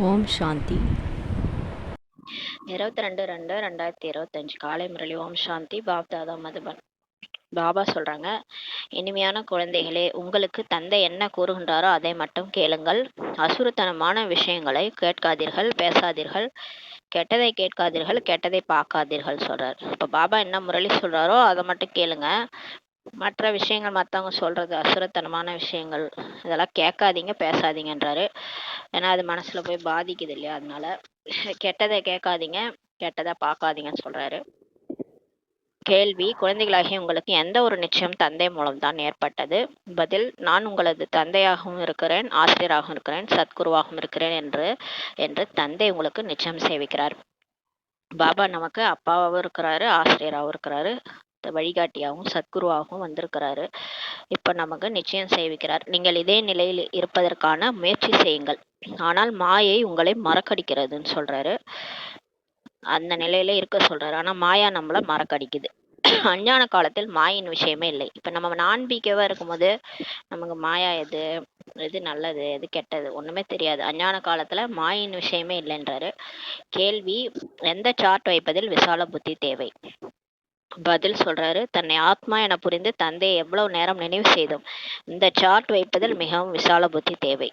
ஓம் சாந்தி. 22/2/2025 காலை முரளி. ஓம் சாந்தி. பாப்தாதா மதுபன். பாபா சொல்றாங்க, இனிமையான குழந்தைகளே, உங்களுக்கு தந்தை என்ன கூறுகின்றாரோ அதை மட்டும் கேளுங்கள். அசுரத்தனமான விஷயங்களை கேட்காதீர்கள், பேசாதீர்கள், கெட்டதை கேட்காதீர்கள், கெட்டதை பார்க்காதீர்கள் சொல்றாரு. இப்ப பாபா என்ன முரளி சொல்றாரோ அதை மட்டும் கேளுங்க. மற்ற விஷயங்கள், மற்றவங்க சொல்றது அசுரத்தனமான விஷயங்கள், இதெல்லாம் கேட்காதீங்க, பேசாதீங்கன்றாரு. ஏன்னா அது மனசுல போய் பாதிக்குது இல்லையா, அதனால கெட்டதை கேட்காதீங்க, கெட்டதை பார்க்காதீங்கன்னு சொல்றாரு. கேள்வி: குழந்தைகளாகிய உங்களுக்கு எந்த ஒரு நிச்சயம் தந்தை மூலம்தான் ஏற்பட்டது? பதில்: நான் உங்களது தந்தையாகவும் இருக்கிறேன், ஆசிரியராகவும் இருக்கிறேன், சத்குருவாகவும் இருக்கிறேன் என்று தந்தை உங்களுக்கு நிச்சயம் சேவிக்கிறார். பாபா நமக்கு அப்பாவாகவும் இருக்கிறாரு, ஆசிரியராகவும் இருக்கிறாரு, வழிகாட்டியாகவும் சத்குருவாகவும் வந்திருக்கிறாரு. இப்ப நமக்கு நிச்சயம் சேவிக்கிறார். நீங்கள் இதே நிலையில் இருப்பதற்கான முயற்சி செய்யுங்கள், ஆனால் மாயை உங்களை மறக்கடிக்கிறதுன்னு சொல்றாரு. அந்த நிலையில இருக்க சொல்றாரு. ஆனா மாயா நம்மள மறக்கடிக்குது. அஞ்ஞான காலத்தில் மாயின் விஷயமே இல்லை. இப்ப நம்ம நான்பிக்கைவா இருக்கும்போது நமக்கு மாயா எது நல்லது, எது கெட்டது ஒண்ணுமே தெரியாது. அஞ்ஞான காலத்துல மாயின் விஷயமே இல்லைன்றாரு. கேள்வி: எந்த சார்ட் வைப்பதில் விசால புத்தி தேவை? பதில் சொல்றாரு, தன்னை ஆத்மா என புரிந்து தந்தையை எவ்வளவு நேரம் நினைவு செய்தோம். இந்த சார்ட் வைப்பதில் மிகவும் விசால புத்தி தேவை.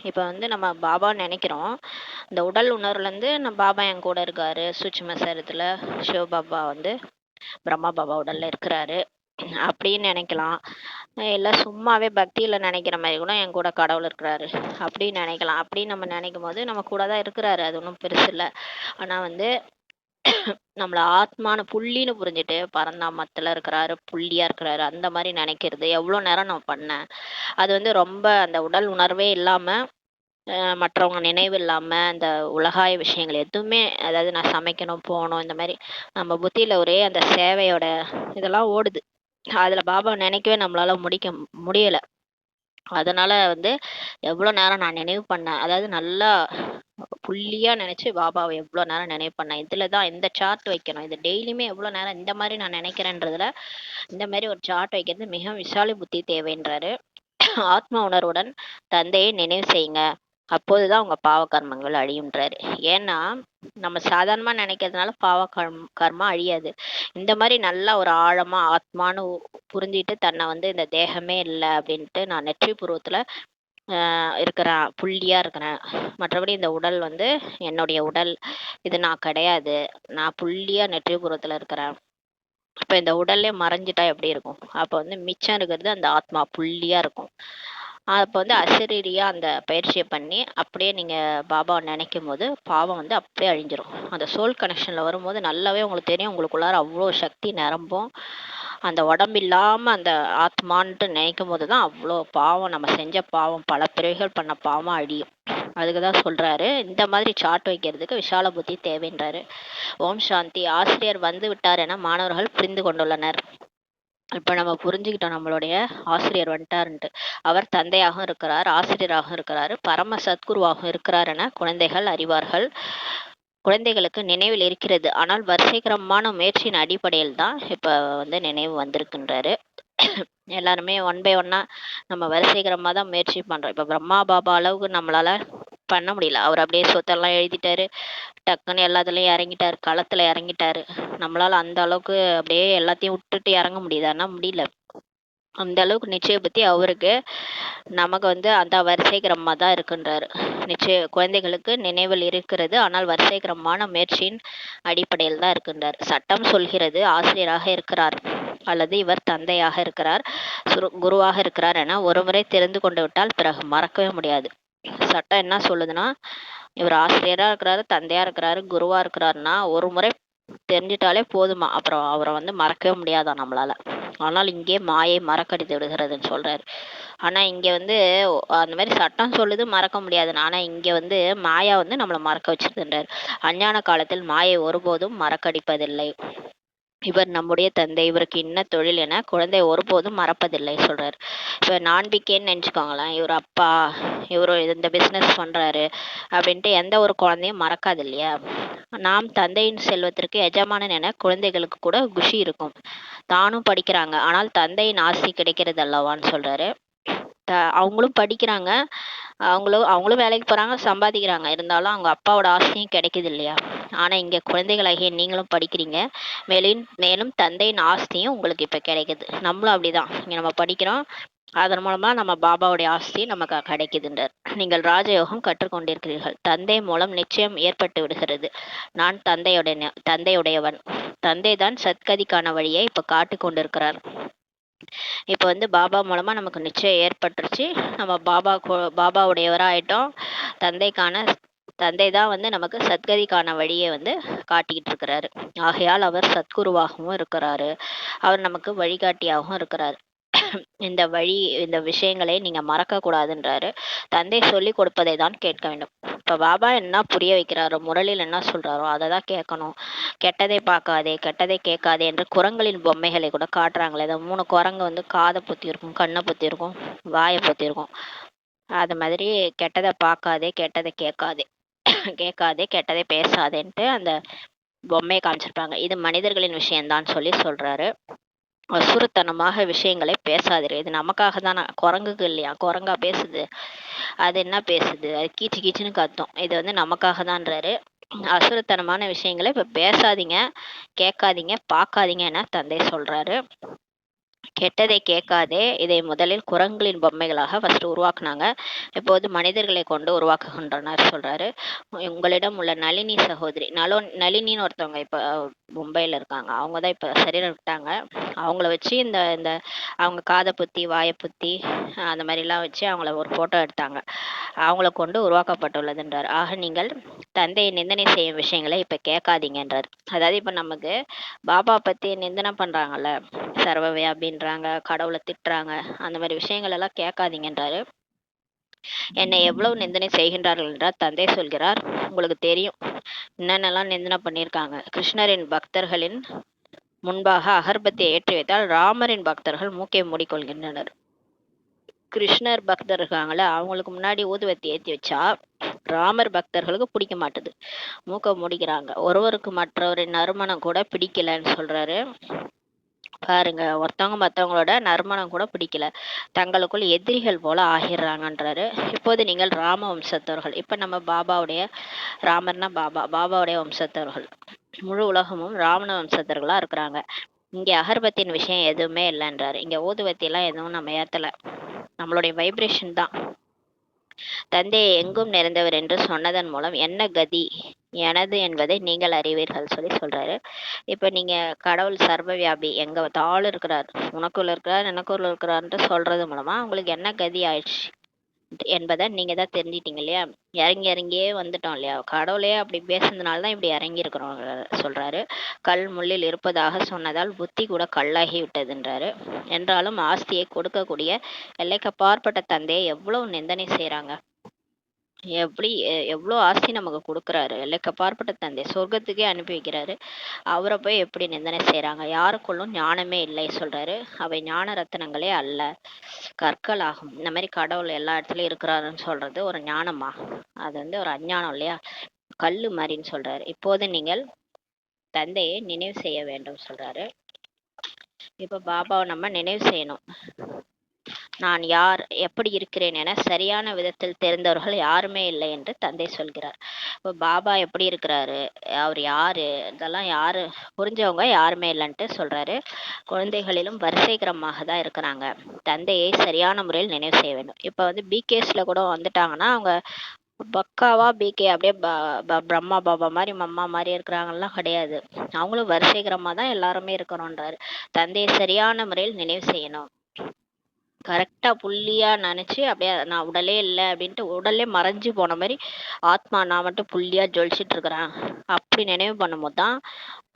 இப்ப நம்ம பாபா நினைக்கிறோம், இந்த உடல் உணர்வுல இருந்து நம்ம பாபா என் கூட இருக்காரு, சூட்சும சரீரத்துல சிவபாபா பிரம்மா பாபா உடல்ல இருக்கிறாரு அப்படின்னு நினைக்கலாம். இல்ல சும்மாவே பக்தியில நினைக்கிற மாதிரி கூட என் கூட கடவுள் இருக்கிறாரு அப்படின்னு நினைக்கலாம். அப்படின்னு நம்ம நினைக்கும் போது நம்ம கூட தான் இருக்கிறாரு, அது ஒன்றும் பெருசு இல்லை. ஆனா நம்மள ஆத்மான புள்ளின்னு புரிஞ்சுட்டு பரந்தாமத்துல இருக்கிறாரு, புள்ளியா இருக்கிறாரு, அந்த மாதிரி நினைக்கிறது எவ்வளவு நேரம் நான் பண்ணேன். அது ரொம்ப அந்த உடல் உணர்வே இல்லாம, மற்றவங்க நினைவு இல்லாம, அந்த உலகாய விஷயங்கள் எதுவுமே, அதாவது நான் சமைக்கணும், போகணும், இந்த மாதிரி நம்ம புத்தியில ஒரே அந்த சேவையோட இதெல்லாம் ஓடுது. அதுல பாபா நினைக்கவே நம்மளால முடியல. அதனால எவ்வளவு நேரம் நான் நினைவு பண்ணேன், அதாவது நல்லா புள்ளியா நினைச்சு பாபாவை எவ்வளவு நேரம் நினைவு பண்ணேன். இதுலதான் இந்த சார்ட் வைக்கணும், இது டெய்லியுமே எவ்வளவு நேரம் இந்த மாதிரி நான் நினைக்கிறேன்றதுல இந்த மாதிரி ஒரு சார்ட் வைக்கிறது மிக விசால புத்தி தேவைன்றாரு. ஆத்ம உணர்வுடன் தந்தையை நினைவு செய்யுங்க, அப்போதுதான் உங்க பாவ கர்மங்கள் அழியுன்றாரு. ஏன்னா நம்ம சாதாரணமா நினைக்கிறதுனால பாவ கர்மா அழியாது. இந்த மாதிரி நல்லா ஒரு ஆழமா ஆத்மான்னு புரிஞ்சிட்டு தன்னை இந்த தேகமே இல்லை அப்படின்ட்டு நான் நெற்றி பூர்வத்துல இருக்கிறேன், புள்ளியா இருக்கிறேன், மற்றபடி இந்த உடல் என்னுடைய உடல், இது நான் கிடையாது, நான் புள்ளியா நெற்றிபுறத்துல இருக்கிறேன். இப்ப இந்த உடல்லே மறைஞ்சிட்டா எப்படி இருக்கும்? அப்ப மிச்சம் இருக்கிறது அந்த ஆத்மா புள்ளியா இருக்கும். அப்ப அசரீரியா அந்த பயிற்சியை பண்ணி அப்படியே நீங்க பாபாவை நினைக்கும் போது பாவம் அப்படியே அழிஞ்சிரும். அந்த சோல் கனெக்ஷன்ல வரும்போது நல்லாவே உங்களுக்கு தெரியும், உங்களுக்குள்ளார அவ்வளோ சக்தி நிரம்பும். அந்த உடம்பு இல்லாம அந்த ஆத்மான்ட்டு நினைக்கும் போதுதான் அவ்வளோ பாவம், நம்ம செஞ்ச பாவம், பல பிறவிகள் பண்ண பாவம் அழியும். அதுக்குதான் சொல்றாரு, இந்த மாதிரி சாட் வைக்கிறதுக்கு விஷால புத்தி தேவைன்றாரு. ஓம் சாந்தி. ஆசிரியர் வந்து விட்டார் என மாணவர்கள் புரிந்து கொண்டுள்ளனர். இப்ப நம்ம புரிஞ்சுக்கிட்டோம், நம்மளுடைய ஆசிரியர் வந்துட்டாருன்ட்டு. அவர் தந்தையாகவும் இருக்கிறார், ஆசிரியராகவும் இருக்கிறாரு, பரம சத்குருவாகவும் இருக்கிறார் என குழந்தைகள் அறிவார்கள். குழந்தைகளுக்கு நினைவில் இருக்கிறது, ஆனால் வரிசைகரமான முயற்சியின் அடிப்படையில் தான் இப்ப நினைவு வந்திருக்கின்றாரு. எல்லாருமே ஒன் பை ஒன்னா நம்ம வரிசைகரமா தான் முயற்சி பண்றோம். இப்ப பிரம்மா பாபா அளவுக்கு நம்மளால பண்ண முடியல. அவர் அப்படியே சொத்தெல்லாம் எழுதிட்டாரு, டக்குன்னு எல்லாத்துலயும் இறங்கிட்டாரு, களத்துல இறங்கிட்டாரு. நம்மளால அந்த அளவுக்கு அப்படியே எல்லாத்தையும் விட்டுட்டு இறங்க முடியுதான்னா முடியல. அந்த அளவுக்கு நிச்சய பத்தி அவருக்கு, நமக்கு அந்த வரிசை கிரமமா தான் இருக்குன்றாரு. நிச்சய குழந்தைகளுக்கு நினைவில் இருக்கிறது, ஆனால் வரிசை கிரமமான முயற்சியின் அடிப்படையில் தான் இருக்கின்றார். சட்டம் சொல்கிறது ஆசிரியராக இருக்கிறார் அல்லது இவர் தந்தையாக இருக்கிறார், குருவாக இருக்கிறார் என ஒருமுறை தெரிந்து கொண்டு விட்டால் பிறகு மறக்கவே முடியாது. சட்டம் என்ன சொல்லுதுன்னா, இவர் ஆசிரியரா இருக்கிறாரு, தந்தையா இருக்கிறாரு, குருவா இருக்கிறாருன்னா ஒரு முறை தெரிஞ்சிட்டாலே போதுமா, அப்புறம் அவரை மறக்கவே முடியாதான் நம்மளால. ஆனால் இங்கே மாயை மறக்கடித்து விடுகிறதுன்னு சொல்றாரு. ஆனா இங்க அந்த மாதிரி சட்டம் சொல்லுது மறக்க முடியாதுன்னு, ஆனா இங்க மாயா நம்மளை மறக்க வச்சிருக்கின்றார். அஞ்ஞான காலத்தில் மாயை ஒருபோதும் மறக்கடிப்பதில்லை. இவர் நம்முடைய தந்தை, இவருக்கு இன்ன தொழில் என குழந்தை ஒருபோதும் மறப்பதில்லை சொல்றாரு. இப்ப நான்பிக்கைன்னு நினைச்சுக்கோங்களேன், இவர் அப்பா, இவரு இந்த பிசினஸ் பண்றாரு அப்படின்ட்டு எந்த ஒரு குழந்தையும் மறக்காது இல்லையா. நாம் தந்தையின் செல்வத்திற்கு எஜமானன் என குழந்தைகளுக்கு கூட குஷி இருக்கும். தானும் படிக்கிறாங்க, ஆனால் தந்தையின் ஆசி கிடைக்கிறது அல்லவான்னு சொல்றாரு. அவங்களும் படிக்கிறாங்க, அவங்களும் வேலைக்கு போறாங்க, சம்பாதிக்கிறாங்க. இருந்தாலும் அவங்க அப்பாவோட ஆசையும் கிடைக்குது இல்லையா? ஆனா இங்க குழந்தைகளாகிய நீங்களும் படிக்கிறீங்க. மேலும் மேலும் தந்தையின் ஆஸ்தியும் உங்களுக்கு இப்ப கிடைக்குது. நம்மளும் அப்படிதான். இங்க நம்ம படிக்கிறோம். அதன் மூலமா நம்ம பாபாவுடைய ஆஸ்தி நமக்கு கிடைக்குதுன்றார். நீங்கள் ராஜயோகம் கற்றுக்கொண்டிருக்கிறீர்கள். தந்தை மூலம் நிச்சயம் ஏற்பட்டு விடுகிறது. நான் தந்தையுடையவன். தந்தை தான் சத்கதிக்கான வழியை இப்ப காட்டி கொண்டிருக்கிறார். இப்போ வந்து பாபா மூலமா நமக்கு நிச்சயம் ஏற்பட்டுருச்சு. நம்ம பாபாவுடையவராக ஆயிட்டோம். தந்தை தான் வந்து நமக்கு சத்கதிக்கான வழியை வந்து காட்டிக்கிட்டு இருக்கிறாரு. ஆகையால் அவர் சத்குருவாகவும் இருக்கிறாரு. அவர் நமக்கு வழிகாட்டியாகவும் இருக்கிறாரு. இந்த விஷயங்களை நீங்க மறக்க கூடாதுன்றாரு. தந்தை சொல்லி கொடுப்பதை தான் கேட்க வேண்டும். இப்ப பாபா என்ன புரிய வைக்கிறாரோ, முரளில் என்ன சொல்றாரோ அதை தான் கேட்கணும். கெட்டதை பார்க்காதே, கெட்டதை கேட்காதே என்று குரங்களின் பொம்மைகளை கூட காட்டுறாங்களே. இந்த 3 குரங்கு வந்து காதை பொத்தி இருக்கும், கண்ணை பொத்தி இருக்கும், வாயை பொத்தி இருக்கும். அது மாதிரி கெட்டதை பார்க்காதே, கெட்டதை கேட்காதே, கெட்டதை பேசாதேன்ட்டு அந்த பொம்மையை காமிச்சிருப்பாங்க. இது மனிதர்களின் விஷயம்தான் சொல்றாரு. அசுரத்தனமாக விஷயங்களை பேசாதீர்கள். இது நமக்காக தான். குரங்குக்கு இல்லையா? குரங்கா பேசுது? அது என்ன பேசுது? அது கீச்சு கீச்சுன்னு கத்தும். இது வந்து நமக்காக தான்றாரு. அசுரத்தனமான விஷயங்களை இப்ப பேசாதீங்க, கேட்காதீங்க, பார்க்காதீங்க என தந்தை சொல்றாரு. கெட்டதை கேட்காதே. இதை முதலில் குரங்குகளின் பொம்மைகளாக ஃபர்ஸ்ட் உருவாக்குனாங்க. இப்போது மனிதர்களை கொண்டு உருவாக்குகின்றனர் சொல்றாரு. உங்களிடம் உள்ள நளினி சகோதரி, நளினின்னு ஒருத்தவங்க இப்ப மும்பையில் இருக்காங்க. அவங்க தான் இப்போ சரீரம் விட்டாங்க. அவங்கள வச்சு இந்த அவங்க காதை புத்தி, வாயை புத்தி, அந்த மாதிரிலாம் வச்சு அவங்கள ஒரு ஃபோட்டோ எடுத்தாங்க. அவங்கள கொண்டு உருவாக்கப்பட்டுள்ளதுன்றார். ஆக நீங்கள் தந்தையை நிந்தனை செய்யும் விஷயங்களை இப்போ கேட்காதீங்கன்றார். அதாவது இப்போ நமக்கு பாபா பற்றி நிந்தனை பண்ணுறாங்கல்ல, சர்வவியாபின்றாங்க, கடவுளை திட்டுறாங்க, அந்த மாதிரி விஷயங்கள் எல்லாம் கேட்காதீங்கன்றாரு. என்னை எவ்வளவு நிந்தனை செய்கின்றார்கள் என்றால் தந்தை சொல்கிறார், உங்களுக்கு தெரியும் என்னென்னலாம் நிந்தனை பண்ணியிருக்காங்க. கிருஷ்ணரின் பக்தர்களின் முன்பாக அகர்பத்தியை ஏற்றி வைத்தால் ராமரின் பக்தர்கள் மூக்கை மூடிக்கொள்கின்றனர். கிருஷ்ணர் பக்தர் இருக்காங்கள, அவங்களுக்கு முன்னாடி ஊதுவத்தி ஏற்றி வச்சா ராமர் பக்தர்களுக்கு பிடிக்க மாட்டுது, மூக்க முடிக்கிறாங்க. ஒருவருக்கு மற்றவரின் நறுமணம் கூட பிடிக்கலன்னு சொல்றாரு. பாருங்க, ஒருத்தவங்க மற்றவங்களோட நறுமணம் கூட பிடிக்கல, தங்களுக்குள் எதிரிகள் போல ஆகிடுறாங்கன்றாரு. இப்போது நீங்கள் ராம வம்சத்தவர்கள். இப்ப நம்ம ராமர்னா பாபாவுடைய வம்சத்தவர்கள். முழு உலகமும் ராவண வம்சத்தர்களா இருக்கிறாங்க. இங்க அகர்பத்தின் விஷயம் எதுவுமே இல்லைன்றாரு. இங்க ஊதுவத்தி எல்லாம் எதுவும் நம்ம ஏத்தல, நம்மளுடைய வைப்ரேஷன் தான். தந்தையை எங்கும் நிறைந்தவர் என்று சொன்னதன் மூலம் என்ன கதி எனது என்பதை நீங்கள் அறிவீர்கள் சொல்றாரு. இப்ப நீங்க கடவுள் சர்வவியாபி, எங்க தாள் இருக்கிறார், உனக்குள்ள இருக்கிறார், எனக்குள்ள இருக்கிறார்ன்ட்டு சொல்றது மூலமா உங்களுக்கு என்ன கதி ஆயிடுச்சு என்பதை நீங்க தான் தெரிஞ்சிட்டீங்க இல்லையா? இறங்கியே வந்துட்டோம் இல்லையா? கடவுளே அப்படி பேசுனதுனால தான் இப்படி இறங்கி இருக்கிறோம் சொல்றாரு. கல் முள்ளில் இருப்பதாக சொன்னதால் புத்தி கூட கல்லாகி விட்டதுன்றாரு. என்றாலும் ஆஸ்தியை கொடுக்கக்கூடிய எல்லைக்கு அப்பாற்பட்ட தந்தையை எவ்வளவு நிந்தனை செய்யறாங்க. எவ்வளோ ஆஸ்தி நமக்கு கொடுக்குறாரு. எல்லைக்கு அப்பாற்பட்ட தந்தை சொர்க்கத்துக்கே அனுப்பி வைக்கிறாரு. அவரை போய் எப்படி நிந்தனை செய்யறாங்க? யாருக்குள்ளும் ஞானமே இல்லை சொல்றாரு. அவை ஞான ரத்தினங்களே அல்ல, கற்கள் ஆகும். இந்த மாதிரி கடவுள் எல்லா இடத்துலயும் இருக்கிறாருன்னு சொல்றது ஒரு ஞானமா? அது வந்து ஒரு அஞ்ஞானம் இல்லையா? கல்லு மாதிரின்னு சொல்றாரு. இப்போது நீங்கள் தந்தையை நினைவு செய்ய வேண்டும் சொல்றாரு. இப்ப பாபாவை நம்ம நினைவு செய்யணும். நான் யார், எப்படி இருக்கிறேன் என சரியான விதத்தில் தெரிந்தவர்கள் யாருமே இல்லை என்று தந்தை சொல்கிறார். இப்போ பாபா எப்படி இருக்கிறாரு, அவர் யாரு, இதெல்லாம் யாரு புரிஞ்சவங்க யாருமே இல்லைன்ட்டு சொல்றாரு. குழந்தைகளிலும் வரிசைகரமாக தான் இருக்கிறாங்க. தந்தையை சரியான முறையில் நினைவு செய்ய வேண்டும். இப்போ வந்து பிகேஸ்ல கூட வந்துட்டாங்கன்னா அவங்க பக்காவா பிகே அப்படியே பிரம்மா பாபா மாதிரி மம்மா மாதிரி இருக்கிறாங்கலாம் கிடையாது. அவங்களும் வரிசைகரமா தான் எல்லாருமே இருக்கிறோன்றாரு. தந்தையை சரியான முறையில் நினைவு செய்யணும். கரெக்டா புள்ளியா நினைச்சு அப்படியே நான் உடலே இல்லை அப்படின்ட்டு உடலே மறைஞ்சு போன மாதிரி ஆத்மா நான் மட்டும் புள்ளியா ஜொலிச்சிட்டு இருக்கிறேன் அப்படி நினைவு பண்ணும்போது தான்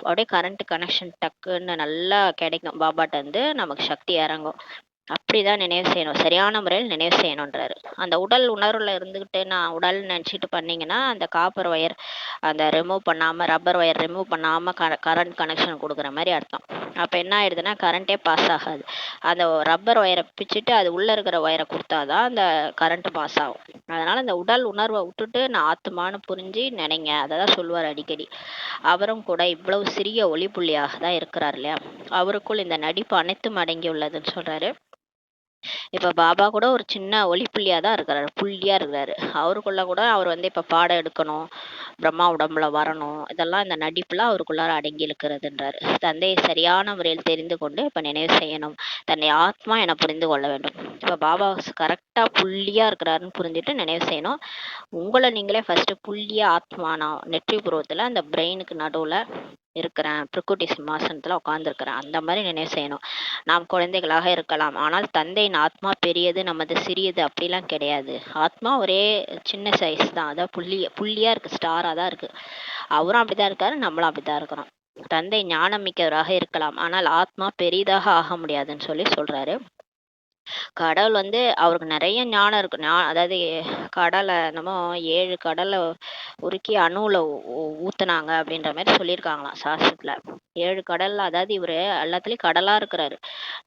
அப்படியே கரண்ட் கனெக்ஷன் டக்குன்னு நல்லா கிடைக்கும். பாபாட்ட இருந்து நமக்கு சக்தி இறங்கும். அப்படிதான் நினைவு செய்யணும், சரியான முறையில் நினைவு செய்யணுன்றாரு. அந்த உடல் உணர்வுல இருந்துகிட்டு நான் உடல் நினைச்சிட்டு பண்ணீங்கன்னா அந்த காப்பர் ஒயர் அந்த ரிமூவ் பண்ணாம, ரப்பர் ஒயர் ரிமூவ் பண்ணாம கரண்ட் கனெக்ஷன் கொடுக்குற மாதிரி அர்த்தம். அப்ப என்ன ஆயிடுதுன்னா கரண்டே பாஸ் ஆகாது. அந்த ரப்பர் ஒயரை பிச்சுட்டு அது உள்ள இருக்கிற ஒயரை கொடுத்தாதான் அந்த கரண்ட் பாஸ் ஆகும். அதனால அந்த உடல் உணர்வை விட்டுட்டு நான் ஆத்மான்னு புரிஞ்சு நினைங்க, அததான் சொல்லுவார் அடிக்கடி. அவரும் கூட இவ்வளவு சிறிய ஒளி புள்ளியாக தான் இருக்கிறார் இல்லையா? அவருக்குள் இந்த நடிப்பு அனைத்தும் அடங்கி உள்ளதுன்னு சொல்றாரு. இப்ப பாபா கூட ஒரு சின்ன ஒளிப்புள்ளியா தான் இருக்கிறாரு, புள்ளியா இருக்கிறாரு. அவருக்குள்ள கூட அவர் வந்து இப்ப பாடம் எடுக்கணும், பிரம்மா உடம்புல வரணும், இதெல்லாம் இந்த நடிப்புல அவருக்குள்ளார அடங்கி இருக்கிறதுன்றாரு. தந்தையை சரியான முறையில் தெரிந்து கொண்டு இப்ப நினைவு செய்யணும். தன்னை ஆத்மா என புரிந்து கொள்ள வேண்டும். இப்ப பாபா கரெக்டா புள்ளியா இருக்கிறாருன்னு புரிஞ்சுட்டு நினைவு செய்யணும். உங்களை நீங்களே ஃபர்ஸ்ட் புள்ளியா ஆத்மானா நெற்றி புருவத்துல அந்த பிரெயினுக்கு நடுவுல இருக்கிறேன், பிரகிருதி சிம்மாசனத்துல உட்கார்ந்துருக்கிறேன், அந்த மாதிரி நினைவு செய்யணும். நாம் குழந்தைகளாக இருக்கலாம், ஆனால் தந்தையின் ஆத்மா பெரியது, நமது சிறியது அப்படிலாம் கிடையாது. ஆத்மா ஒரே சின்ன சைஸ் தான், அதான் புள்ளியா இருக்கு, ஸ்டாரா தான் இருக்கு. அவரும் அப்படிதான் இருக்காரு, நம்மளும் அப்படிதான் இருக்கிறோம். தந்தை ஞானம் மிக்கவராக இருக்கலாம், ஆனால் ஆத்மா பெரிதாக ஆக முடியாதுன்னு சொல்லி சொல்றாரு. கடவுள் வந்து அவருக்கு நிறைய ஞானம் இருக்கு. அதாவது கடலை நம்ம 7 கடலை உருக்கி அணுவுல ஊத்துனாங்க அப்படின்ற மாதிரி சொல்லியிருக்காங்களாம் சாஸ்திரத்துல. 7 கடல்ல, அதாவது இவரு எல்லாத்துலயும் கடலா இருக்கிறாரு.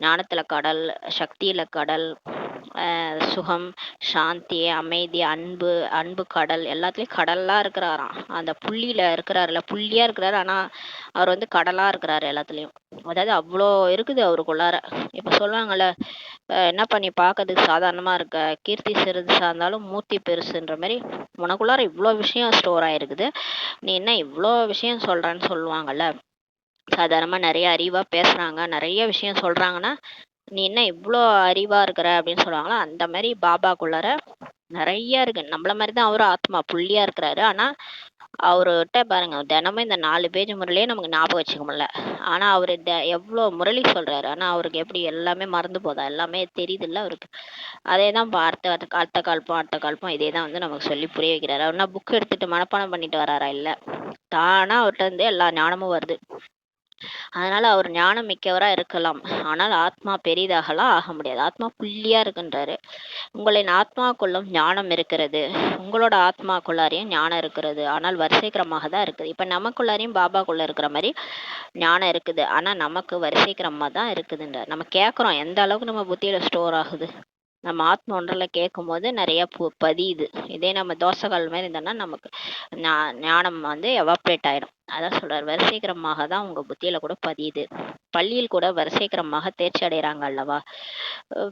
ஞானத்துல கடல், சக்தியில கடல், சுகம், சாந்தி, அமைதி, அன்பு, அன்பு கடல், எல்லாத்துலயும் கடலா இருக்கிறாராம். அந்த புள்ளியில இருக்கிறாருல, புள்ளியா இருக்கிறாரு, ஆனா அவர் வந்து கடலா இருக்கிறாரு எல்லாத்துலயும். அதாவது அவ்வளோ இருக்குது அவருக்குள்ளார. இப்ப சொல்லுவாங்கல்ல, என்ன பண்ணி பார்க்கறதுக்கு சாதாரணமா இருக்க, கீர்த்தி சிறிதுசா இருந்தாலும் மூர்த்தி பெருசுன்ற மாதிரி உனக்குள்ளார இவ்வளோ விஷயம் ஸ்டோர் ஆயிருக்குது, நீ என்ன இவ்வளோ விஷயம் சொல்றன்னு சொல்லுவாங்கல்ல. சாதாரணமா நிறைய அறிவா பேசுறாங்க, நிறைய விஷயம் சொல்றாங்கன்னா நீ என்ன இவ்வளோ அறிவா இருக்கிற அப்படின்னு சொல்லுவாங்களா, அந்த மாதிரி பாபாக்குள்ளார நிறைய இருக்கு. நம்மள மாதிரி தான் அவரும் ஆத்மா புள்ளியா இருக்கிறாரு. ஆனா அவர்கிட்ட பாருங்க, தினமும் இந்த 4 பேஜ் முறையிலேயே நமக்கு ஞாபகம் வச்சுக்க முடியல. ஆனா அவரு எவ்வளோ முரளி சொல்றாரு, ஆனா அவருக்கு எப்படி எல்லாமே மறந்து போதா, எல்லாமே தெரியுது இல்ல அவருக்கு. அதே தான் அடுத்த கால்பம் இதே தான் வந்து நமக்கு சொல்லி புரிய வைக்கிறாரு. அவர்னா புக் எடுத்துட்டு மனப்பாடம் பண்ணிட்டு வராரா, இல்ல, தானா அவர்கிட்ட இருந்து எல்லா ஞானமும் வருது. அதனால அவர் ஞானம் மிக்கவரா இருக்கலாம், ஆனால் ஆத்மா பெரிதாகலாம் ஆக முடியாது. ஆத்மா புள்ளியா இருக்குன்றாரு. உங்களின் ஆத்மாக்குள்ளும் ஞானம் இருக்கிறது, உங்களோட ஆத்மாக்குள்ளாரையும் ஞானம் இருக்கிறது, ஆனால் வரிசை கிரமமாக தான் இருக்குது. இப்ப நமக்குள்ளாரையும் பாபாக்குள்ள இருக்கிற மாதிரி ஞானம் இருக்குது, ஆனா நமக்கு வரிசை கிரமமா தான் இருக்குதுன்றார். நம்ம கேட்குறோம், எந்த அளவுக்கு நம்ம புத்தியில ஸ்டோர் ஆகுது. நம்ம ஆத்மா ஒன்றில் கேட்கும் போது நிறைய பதியுது. இதே நம்ம தோசைகள் மாதிரி இருந்தோம்னா நமக்கு ஞானம் வந்து எவாப்ரேட் ஆயிடும். அதான் சொல்றாரு, வரிசைக்கிரமாக தான் உங்க புத்தியில கூட பதியுது. பள்ளியில் கூட வரிசைக்கிரமாக தேர்ச்சி அடைகிறாங்க அல்லவா.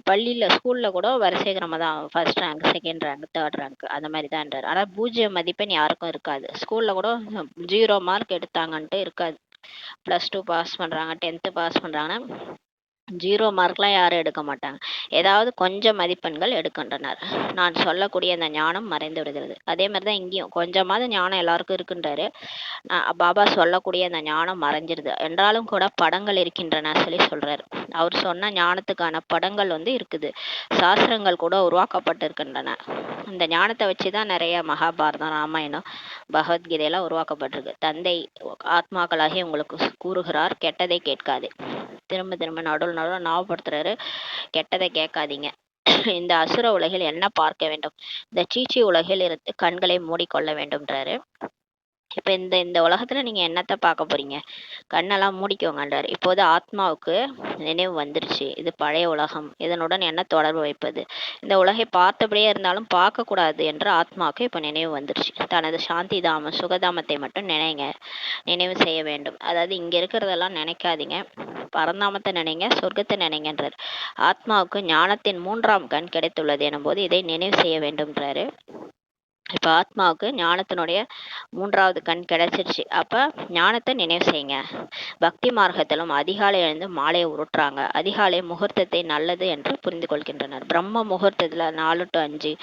பள்ளியில ஸ்கூல்ல கூட வரிசைக்கிரமா தான், first rank, second rank, third rank, அந்த மாதிரி தான்ன்றார். ஆனால் 0 மதிப்பெண் யாருக்கும் இருக்காது. ஸ்கூல்ல கூட 0 மார்க் எடுத்தாங்கன்ட்டு இருக்காது. +2 பாஸ் பண்றாங்க, 10th பாஸ் பண்றாங்கன்னா 0 மார்க்லாம் யாரும் எடுக்க மாட்டாங்க. ஏதாவது கொஞ்சம் மதிப்பெண்கள் எடுக்கின்றனர். நான் சொல்லக்கூடிய அந்த ஞானம் மறைந்து விடுகிறது. அதே மாதிரி தான் இங்கேயும் கொஞ்சமாவது ஞானம் எல்லாருக்கும் இருக்குன்றாரு. பாபா சொல்லக்கூடிய அந்த ஞானம் மறைஞ்சிருது என்றாலும் கூட படங்கள் இருக்கின்றன சொல்லி சொல்றாரு. அவர் சொன்ன ஞானத்துக்கான படங்கள் வந்து இருக்குது. சாஸ்திரங்கள் கூட உருவாக்கப்பட்டிருக்கின்றன. இந்த ஞானத்தை வச்சுதான் நிறைய மகாபாரதம், ராமாயணம், பகவத்கீதையெல்லாம் உருவாக்கப்பட்டிருக்கு. தந்தை ஆத்மாக்களாகி உங்களுக்கு கூறுகிறார், கெட்டதை கேட்காதே. திரும்ப திரும்ப நடுவில் ஞாபகப்படுத்துறாரு, கெட்டதை கேட்காதீங்க. இந்த அசுர உலகில் என்ன பார்க்க வேண்டும், இந்த சீச்சி உலகில் இருந்து கண்களை மூடிக்கொள்ள வேண்டும்ன்றாரு. இப்ப இந்த இந்த உலகத்துல நீங்க என்னத்த பார்க்க போறீங்க, கண்ணெல்லாம் மூடிக்கோங்கன்றாரு. இப்போது ஆத்மாவுக்கு நினைவு வந்துருச்சு, இது பழைய உலகம், இதனுடன் என்ன தொடர்பு வைப்பது, இந்த உலகை பார்த்தபடியே இருந்தாலும் பார்க்க கூடாது என்று ஆத்மாவுக்கு இப்ப நினைவு வந்துருச்சு. தனது சாந்தி தாமம், சுகதாமத்தை மட்டும் நினைவு செய்ய வேண்டும். அதாவது இங்க இருக்கிறதெல்லாம் நினைக்காதீங்க, பரந்தாமத்தை நினைங்க, சொர்க்கத்தை நினைங்கன்றார். ஆத்மாவுக்கு ஞானத்தின் 3ஆம் கண் கிடைத்துள்ளது எனும் போது இதை நினைவு செய்ய வேண்டும்ன்றாரு. இப்ப ஆத்மாவுக்கு ஞானத்தினுடைய 3வது கண் கிடைச்சிருச்சு. அப்ப ஞானத்தை நினைவு செய்யுங்க. பக்தி மார்க்கத்திலும் அதிகாலை எழுந்து மாலையை உருட்டுறாங்க. அதிகாலை முகூர்த்தத்தை நல்லது என்று புரிந்து கொள்கின்றனர். பிரம்ம முகூர்த்தத்துல 4 to 5,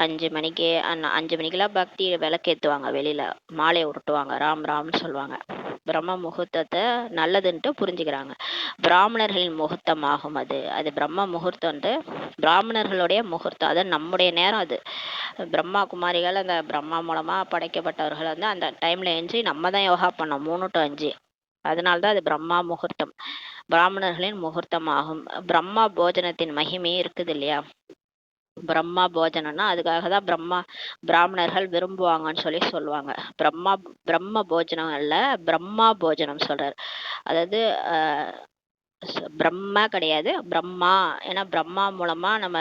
5 மணிக்கு 5 மணிக்கெல்லாம் பக்தி விளக்கேற்றுவாங்க, வெளியில மாலையை உருட்டுவாங்க, ராம் ராம்னு சொல்லுவாங்க. பிரம்ம முகூர்த்தத்தை நல்லதுன்ட்டு புரிஞ்சுக்கிறாங்க. பிராமணர்களின் முகூர்த்தம் ஆகும் அது. அது பிரம்ம முகூர்த்தம், பிராமணர்களுடைய முகூர்த்தம், அது நம்முடைய நேரம். அது பிரம்மா குமாரிகள், அந்த பிரம்மா மூலமா படைக்கப்பட்டவர்கள் வந்து அந்த டைம்ல எஞ்சி நம்ம தான் யோகா பண்ணோம் 3 to 5. அதனால்தான் அது பிரம்மா முகூர்த்தம், பிராமணர்களின் முகூர்த்தம் ஆகும். பிரம்மா போஜனத்தின் மகிமையே இருக்குது இல்லையா. பிரம்மா போஜனம்னா அதுக்காக தான் பிராமணர்கள் விரும்புவாங்கன்னு சொல்லி சொல்லுவாங்க. பிரம்ம போஜனம் அல்ல, பிரம்மா போஜனம் சொல்றாரு. அதாவது பிரம்மா கிடையாது, பிரம்மா. ஏன்னா பிரம்மா மூலமா நம்ம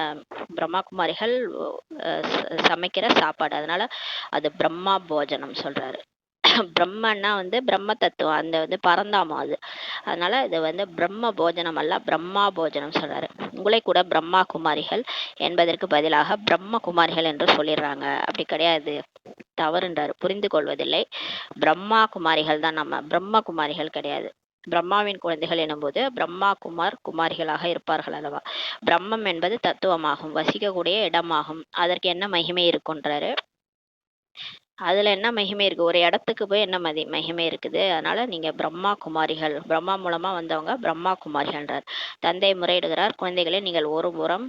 பிரம்மா குமாரிகள் சமைக்கிற சாப்பாடு, அதனால அது பிரம்மா போஜனம் சொல்றாரு. பிரம்மன்னா வந்து பிரம்ம தத்துவம், அந்த வந்து பரந்தாமம் அது. அதனால இது வந்து பிரம்ம போஜனம் அல்ல, பிரம்மா போஜனம் சொல்றாரு. உங்களை கூட பிரம்மா குமாரிகள் என்பதற்கு பதிலாக பிரம்ம குமாரிகள் என்று சொல்லிடுறாங்க. அப்படி கிடையாது, தவறுன்றார், புரிந்து கொள்வதில்லை. பிரம்மா குமாரிகள் தான், நம்ம பிரம்ம குமாரிகள் கிடையாது. பிரம்மாவின் குழந்தைகள் எனும்போது பிரம்மா குமாரிகளாக இருப்பார்கள் அல்லவா. பிரம்மம் என்பது தத்துவமாகும், வசிக்கக்கூடிய இடமாகும். அதற்கு என்ன மகிமை இருக்குன்றாரு. அதுல என்ன மகிமை இருக்கு? ஒரு இடத்துக்கு போய் என்ன மகிமை இருக்குது? அதனால நீங்க பிரம்மா குமாரிகள், பிரம்மா மூலமா வந்தவங்க பிரம்மா குமாரிகள்ன்றார். தந்தை முறையிடுகிறார், குழந்தைகளை நீங்கள் ஒரு புறம்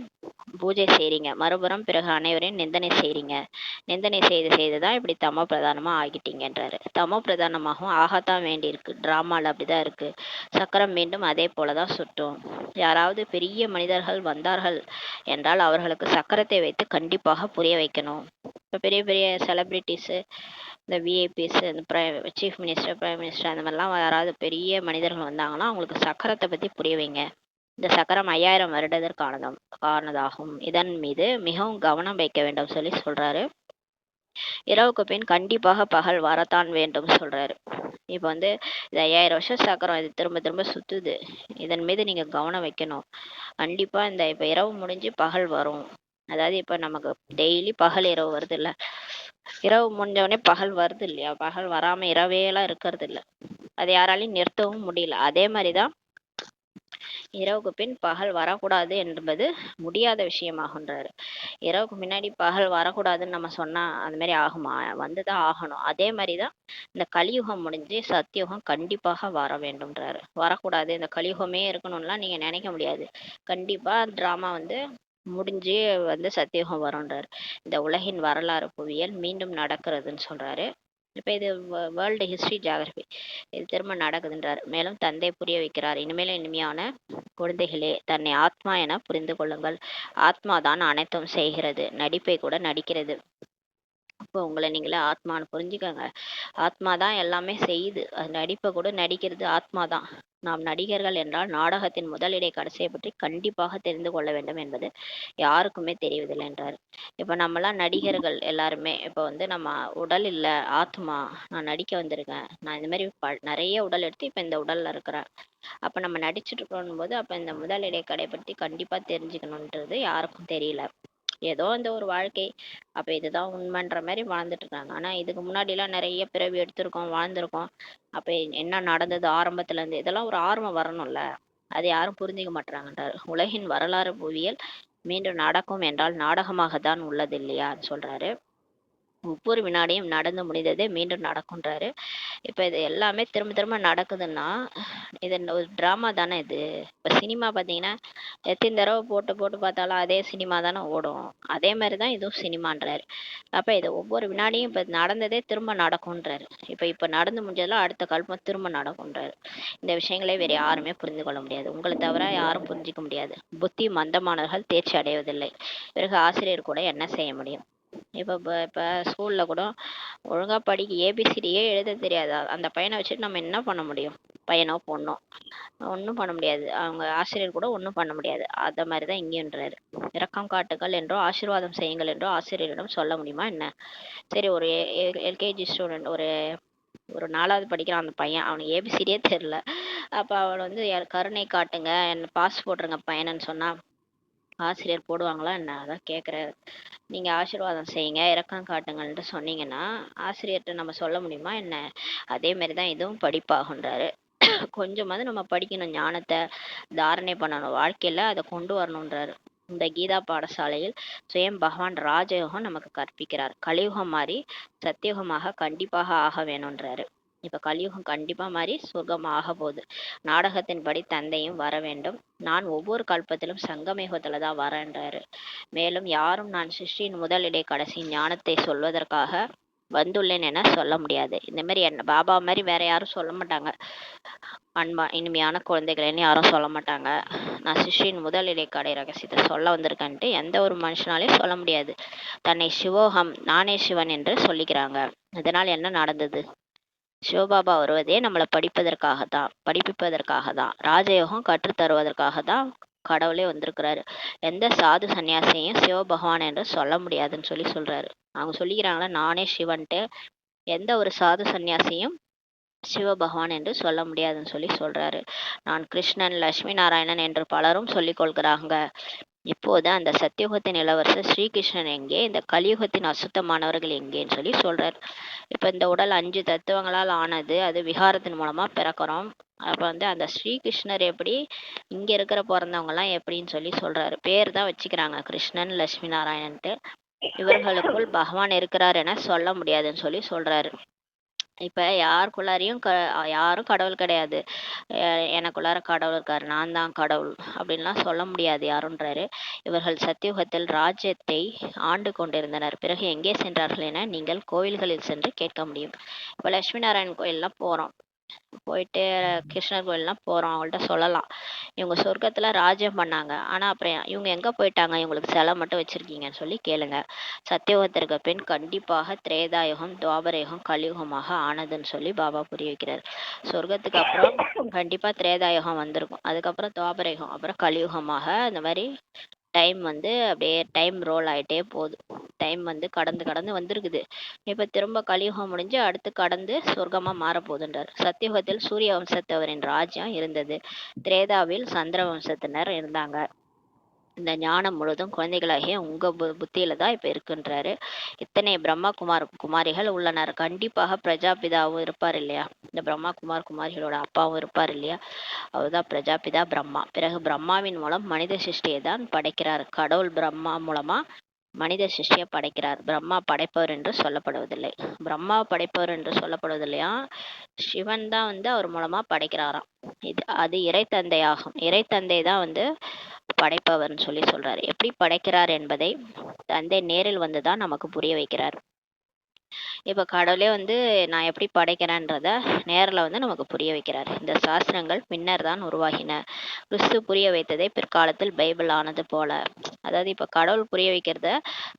பூஜை செய்றீங்க, மறுபுறம் பிறகு அனைவரையும் நிந்தனை செய்றீங்க. நிந்தனை செய்து செய்துதான் இப்படி தமோ பிரதானமா ஆகிட்டீங்கன்றாரு. தமோ பிரதானமாகவும் ஆகத்தான் வேண்டி இருக்கு. டிராமால அப்படிதான் இருக்கு. சக்கரம் மீண்டும் அதே போலதான் சுட்டும். யாராவது பெரிய மனிதர்கள் வந்தார்கள் என்றால் அவர்களுக்கு சக்கரத்தை வைத்து கண்டிப்பாக புரிய வைக்கணும். இப்போ பெரிய பெரிய செலிபிரிட்டிஸு, இந்த விஐபிஸ், இந்த சீஃப் மினிஸ்டர், பிரைம் மினிஸ்டர், அந்த மாதிரிலாம் யாராவது பெரிய மனிதர்கள் வந்தாங்கன்னா அவங்களுக்கு சக்கரத்தை பற்றி புரிய வைங்க. இந்த சக்கரம் 5000 வருடத்திற்கானதாகும். இதன் மீது மிகவும் கவனம் வைக்க வேண்டும் சொல்லி சொல்றாரு. இரவுக்கு பின் கண்டிப்பாக பகல் வரத்தான் வேண்டும் சொல்றாரு. இப்போ வந்து இது 5000 வருஷம் சக்கரம், இது திரும்ப திரும்ப சுத்துது. இதன் மீது நீங்க கவனம் வைக்கணும். கண்டிப்பா இந்த இப்போ இரவு முடிஞ்சு பகல் வரும். அதாவது இப்போ நமக்கு டெய்லி பகல் இரவு வருது இல்ல, இரவு முடிஞ்ச உடனே பகல் வருது இல்லையா, பகல் வராம இரவேலாம் இருக்கிறது இல்லை. அதை யாராலையும் நிறுத்தவும் முடியல. அதே மாதிரிதான் இரவுக்கு பின் பகல் வரக்கூடாது என்பது முடியாத விஷயமாகுன்றாரு. இரவுக்கு முன்னாடி பகல் வரக்கூடாதுன்னு நம்ம சொன்னா அந்த மாதிரி ஆகுமா? வந்துதான் ஆகணும். அதே மாதிரிதான் இந்த கலியுகம் முடிஞ்சு சத்தியுகம் கண்டிப்பாக வர வேண்டும்ன்றாரு. வரக்கூடாது, இந்த கலியுகமே இருக்கணும்லாம் நீங்க நினைக்க முடியாது. கண்டிப்பா டிராமா வந்து முடிஞ்சு வந்து சத்தியுகம் வரும்ன்றாரு. இந்த உலகின் வரலாறு புவியியல் மீண்டும் நடக்கிறதுன்னு சொல்றாரு. இப்போ இது வேர்ல்டு ஹிஸ்டரி ஜியாகிரபி, இது திரும்ப நடக்குதுன்றார். மேலும் தந்தை புரிய வைக்கிறார், இனிமேல் இனிமையான குழந்தைகளே, தன்னை ஆத்மா என புரிந்து கொள்ளுங்கள். ஆத்மா தான் அனைத்தும் செய்கிறது, நடிப்பை கூட நடிக்கிறது. இப்போ உங்களை நீங்களே ஆத்மான்னு புரிஞ்சுக்கோங்க. ஆத்மா தான் எல்லாமே செய்யுது, அது நடிப்பை கூட நடிக்கிறது ஆத்மா தான். நாம் நடிகர்கள் என்றால் நாடகத்தின் முதலிடை கடைசியை பற்றி கண்டிப்பாக தெரிந்து கொள்ள வேண்டும் என்பது யாருக்குமே தெரிவதில்லை என்றார். இப்போ நம்மலாம் நடிகர்கள் எல்லாருமே, இப்போ வந்து நம்ம உடல் இல்லை, ஆத்மா, நான் நடிக்க வந்திருக்கேன், நான் இந்த மாதிரி நிறைய உடல் எடுத்து இப்போ இந்த உடல்ல இருக்கிறேன். அப்போ நம்ம நடிச்சுட்டு இருக்கணும் போது அப்போ இந்த முதல் இடைக்கடை பற்றி கண்டிப்பாக தெரிஞ்சுக்கணுன்றது யாருக்கும் தெரியல. ஏதோ இந்த ஒரு வாழ்க்கை, அப்போ இதுதான் உண்மைன்ற மாதிரி வாழ்ந்துட்டு இருக்காங்க. ஆனால் இதுக்கு முன்னாடிலாம் நிறைய பிறவி எடுத்திருக்கோம், வாழ்ந்திருக்கோம். அப்போ என்ன நடந்தது ஆரம்பத்துல இருந்து, இதெல்லாம் ஒரு ஆர்வம் வரணும்ல, அது யாரும் புரிஞ்சிக்க மாட்டாங்கன்றார். உலகின் வரலாறு புவியியல் மீண்டும் நடக்கும் என்றால் நாடகமாக தான் உள்ளது இல்லையான்னு சொல்றாரு. ஒவ்வொரு வினாடியும் நடந்து முடிந்ததே மீண்டும் நடக்கும்ன்றாரு. இப்போ இது எல்லாமே திரும்ப திரும்ப நடக்குதுன்னா இது ஒரு ட்ராமா தானே இது. இப்போ சினிமா பார்த்தீங்கன்னா எத்தனை தடவை போட்டு போட்டு பார்த்தாலும் அதே சினிமா தானே ஓடும். அதே மாதிரி தான் இதுவும் சினிமான்றாரு. அப்போ இது ஒவ்வொரு வினாடியும் இப்போ நடந்ததே திரும்ப நடக்கும்ன்றாரு. இப்போ நடந்து முடிஞ்சதெல்லாம் அடுத்த கல்பம் திரும்ப நடக்கும்ன்றாரு. இந்த விஷயங்களே வேறு யாருமே புரிந்து கொள்ள முடியாது. உங்களை தவிர யாரும் புரிஞ்சிக்க முடியாது. புத்தி மந்தமானவர்கள் தேர்ச்சி அடைவதில்லை. பிறகு ஆசிரியர் கூட என்ன செய்ய முடியும்? இப்போ ஸ்கூலில் கூட ஒழுங்காக படிக்க ஏபிசிடியே எழுத தெரியாது அந்த பையனை வச்சுட்டு நம்ம என்ன பண்ண முடியும்? பையனோ பொண்ணோ ஒன்றும் பண்ண முடியாது. அவங்க ஆசிரியர் கூட ஒன்றும் பண்ண முடியாது. அந்த மாதிரி தான் இங்கேன்றாரு. இரக்கம் காட்டுங்கள் என்றோ ஆசீர்வாதம் செய்யுங்கள் என்றோ ஆசிரியரிடம் சொல்ல முடியுமா என்ன? சரி, ஒரு எல்கேஜி ஸ்டூடெண்ட், ஒரு ஒரு 4வது படிக்கிறான் அந்த பையன், அவனுக்கு ஏபிசிடியே தெரில. அப்போ அவன் வந்து கருணை காட்டுங்க, என்ன பாஸ் போட்டுருங்க பையனன்னு சொன்னால் ஆசிரியர் போடுவாங்களா என்ன? அதான் கேட்குறாரு. நீங்கள் ஆசீர்வாதம் செய்யுங்க, இரக்கம் காட்டுங்கள்ன்ட்டு சொன்னீங்கன்னா ஆசிரியர்கிட்ட நம்ம சொல்ல முடியுமா என்ன? அதே மாதிரி தான் இதுவும் படிப்பாகுன்றாரு. கொஞ்சமாவது நம்ம படிக்கணும், ஞானத்தை தாரணை பண்ணணும், வாழ்க்கையில் அதை கொண்டு வரணுன்றாரு. இந்த கீதா பாடசாலையில் சுயம் பகவான் ராஜயோகம் நமக்கு கற்பிக்கிறார். கலியுகம் மாறி சத்தியுகமாக கண்டிப்பாக ஆக வேணுன்றாரு. இப்போ கலியுகம் கண்டிப்பாக மாறி சுகம் ஆக போகுது. நாடகத்தின்படி தந்தையும் வர வேண்டும். நான் ஒவ்வொரு கல்பத்திலும் சங்கமேகத்தில் தான் வரேன்றாரு. மேலும் யாரும் நான் சிருஷ்டியின் முதல் இடை கடைசி ஞானத்தை சொல்வதற்காக வந்துள்ளேன் என சொல்ல முடியாது. இந்த மாதிரி என்ன பாபா மாதிரி வேற யாரும் சொல்ல மாட்டாங்க. அன்பா இனிமையான குழந்தைகளேன்னு யாரும் சொல்ல மாட்டாங்க. நான் சிருஷ்டியின் முதல் இடைக்கடை ரகசியத்தை சொல்ல வந்திருக்கேன்ட்டு எந்த ஒரு மனுஷனாலையும் சொல்ல முடியாது. தன்னை சிவோகம், நானே சிவன் என்று சொல்லிக்கிறாங்க. இதனால் என்ன நடந்தது? சிவபாபா வருவதே நம்மளை படிப்பிப்பதற்காக தான். ராஜயோகம் கற்றுத்தருவதற்காக தான் கடவுளே வந்திருக்கிறாரு. எந்த சாது சன்னியாசியையும் சிவபகவான் என்று சொல்ல முடியாதுன்னு சொல்றாரு. அவங்க சொல்லிக்கிறாங்களா நானே சிவன்ட்டு, எந்த ஒரு சாது சன்னியாசியும் சிவபகவான் என்று சொல்ல முடியாதுன்னு சொல்றாரு. நான் கிருஷ்ணன், லட்சுமி நாராயணன் என்று பலரும் சொல்லிக் கொள்கிறாங்க. இப்போது அந்த சத்தியுகத்தின் இளவரசர் ஸ்ரீகிருஷ்ணன் எங்கே, இந்த கலியுகத்தின் அசுத்தமானவர்கள் எங்கேன்னு சொல்றாரு. இப்ப இந்த உடல் 5 தத்துவங்களால் ஆனது, அது விகாரத்தின் மூலமா பிறக்கிறோம். அப்ப அந்த ஸ்ரீகிருஷ்ணர் எப்படி, இங்க இருக்கிற பிறந்தவங்க எல்லாம் எப்படின்னு சொல்றாரு. பேர் தான் வச்சுக்கிறாங்க கிருஷ்ணன், லட்சுமி நாராயணன்ட்டு. இவர்களுக்குள் பகவான் இருக்கிறார் என சொல்ல முடியாதுன்னு சொல்றாரு. இப்ப யாருக்குள்ளாரையும் யாரும் கடவுள் கிடையாது. எனக்குள்ளார கடவுள் இருக்காரு, நான் தான் கடவுள் அப்படின்லாம் சொல்ல முடியாது யாருன்றாரு. இவர்கள் சத்தியுகத்தில் ராஜ்யத்தை ஆண்டு கொண்டிருந்தனர். பிறகு எங்கே சென்றார்கள் என நீங்கள் கோவில்களில் சென்று கேட்க முடியும். இப்ப லட்சுமி நாராயணன் கோயில்லாம் போறோம், போயிட்டு கிருஷ்ணர் கோயில்லாம் போறோம், அவங்கள்ட்ட சொல்லலாம் இவங்க சொர்க்கத்துல ராஜ்யம் பண்ணாங்க, ஆனா அப்புறம் இவங்க எங்க போயிட்டாங்க, இவங்களுக்கு சிலை மட்டும் வச்சிருக்கீங்கன்னு கேளுங்க. சத்தியுகத்திற்கு பின் கண்டிப்பாக திரேதாயுகம், துவாபரயுகம், கலியுகமாக ஆனதுன்னு பாபா புரிய வைக்கிறார். சொர்க்கத்துக்கு அப்புறம் கண்டிப்பா திரேதாயுகம் வந்திருக்கும், அதுக்கப்புறம் துவாபரயுகம், அப்புறம் கலியுகமாக இந்த மாதிரி டைம் அப்படியே டைம் ரோல் ஆயிட்டே போகுது. டைம் கடந்து கடந்து வந்திருக்குது. இப்ப திரும்ப கலியுகம் முடிஞ்சு அடுத்து கடந்து சொர்க்கமா மாறப்போகுதுன்றார். சத்தியுகத்தில் சூரிய வம்சத்தவரின் ராஜ்யம் இருந்தது. திரேதாவில் சந்திர வம்சத்தினர் இருந்தாங்க. இந்த ஞானம் முழுதும் குழந்தைகளாகிய உங்க புத்தியில தான் இப்ப இருக்குன்றாரு. இத்தனை பிரம்மா குமாரிகள் உள்ளனர். கண்டிப்பாக பிரஜாபிதாவும் இருப்பார் இல்லையா, இந்த பிரம்மா குமாரிகளோட அப்பாவும் இருப்பார் இல்லையா, அவர்தான் பிரஜாபிதா பிரம்மா. பிறகு பிரம்மாவின் மூலம் மனித சிருஷ்டியை தான் படைக்கிறார். கடவுள் பிரம்மா மூலமா மனித சிருஷ்டியை படைக்கிறார். பிரம்மா படைப்பவர் என்று சொல்லப்படுவதில்லை. பிரம்மா படைப்பவர் என்று சொல்லப்படுவதில்லையா, சிவன் தான் அவர் மூலமா படைக்கிறாராம். அது இறை தந்தையாகும். இறை தந்தை தான் படைப்பவர்னு சொல்றாரு. எப்படி படைக்கிறார் என்பதை தந்தை நேரில் வந்துதான் நமக்கு புரிய வைக்கிறார். இப்ப கடவுளே நான் எப்படி படைக்கிறேன்றத நேரில் நமக்கு புரிய வைக்கிறார். இந்த சாஸ்திரங்கள் பின்னர் தான் உருவாகின. கிறிஸ்து புரிய வைத்ததை பிற்காலத்தில் பைபிள் ஆனது போல. அதாவது இப்ப கடவுள் புரிய வைக்கிறத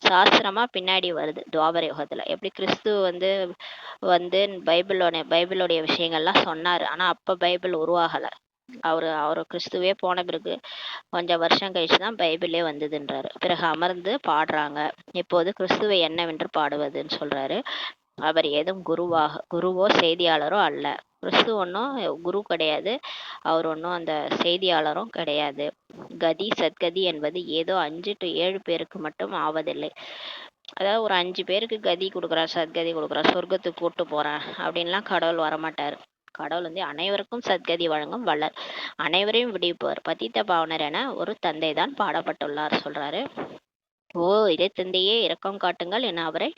சாஸ்திரமா பின்னாடி வருது துவாபர யுகத்துல. எப்படி கிறிஸ்து வந்து பைபிளோடைய விஷயங்கள்லாம் சொன்னாரு, ஆனா அப்ப பைபிள் உருவாகல. அவரு கிறிஸ்துவே போன பிறகு கொஞ்சம் வருஷம் கழிச்சுதான் பைபிளே வந்ததுன்றாரு. பிறகு அமர்ந்து பாடுறாங்க. இப்போது கிறிஸ்துவை என்னவென்று பாடுவதுன்னு சொல்றாரு. அவர் ஏதும் குருவோ செய்தியாளரோ அல்ல. கிறிஸ்து ஒன்றும் குரு கிடையாது, அவர் ஒன்றும் அந்த செய்தியாளரும் கிடையாது. கதி சத்கதி என்பது ஏதோ 5 to 7 பேருக்கு மட்டும் ஆவதில்லை. அதாவது ஒரு 5 பேருக்கு கதி கொடுக்குறார், சத்கதி கொடுக்குறார், சொர்க்கத்துக்கு கூட்டு போறேன் அப்படின்லாம் கடவுள் வரமாட்டார். கடவுள் அனைவருக்கும் சத்கதி வழங்கும் வள்ளல், அனைவரையும் விடுவிப்பவர், பதித்த பாவனர் என ஒரு தந்தை தான் பாடப்பட்டுள்ளார் சொல்றாரு. ஓ இறை தந்தையே இரக்கம் காட்டுங்கள் என அவரை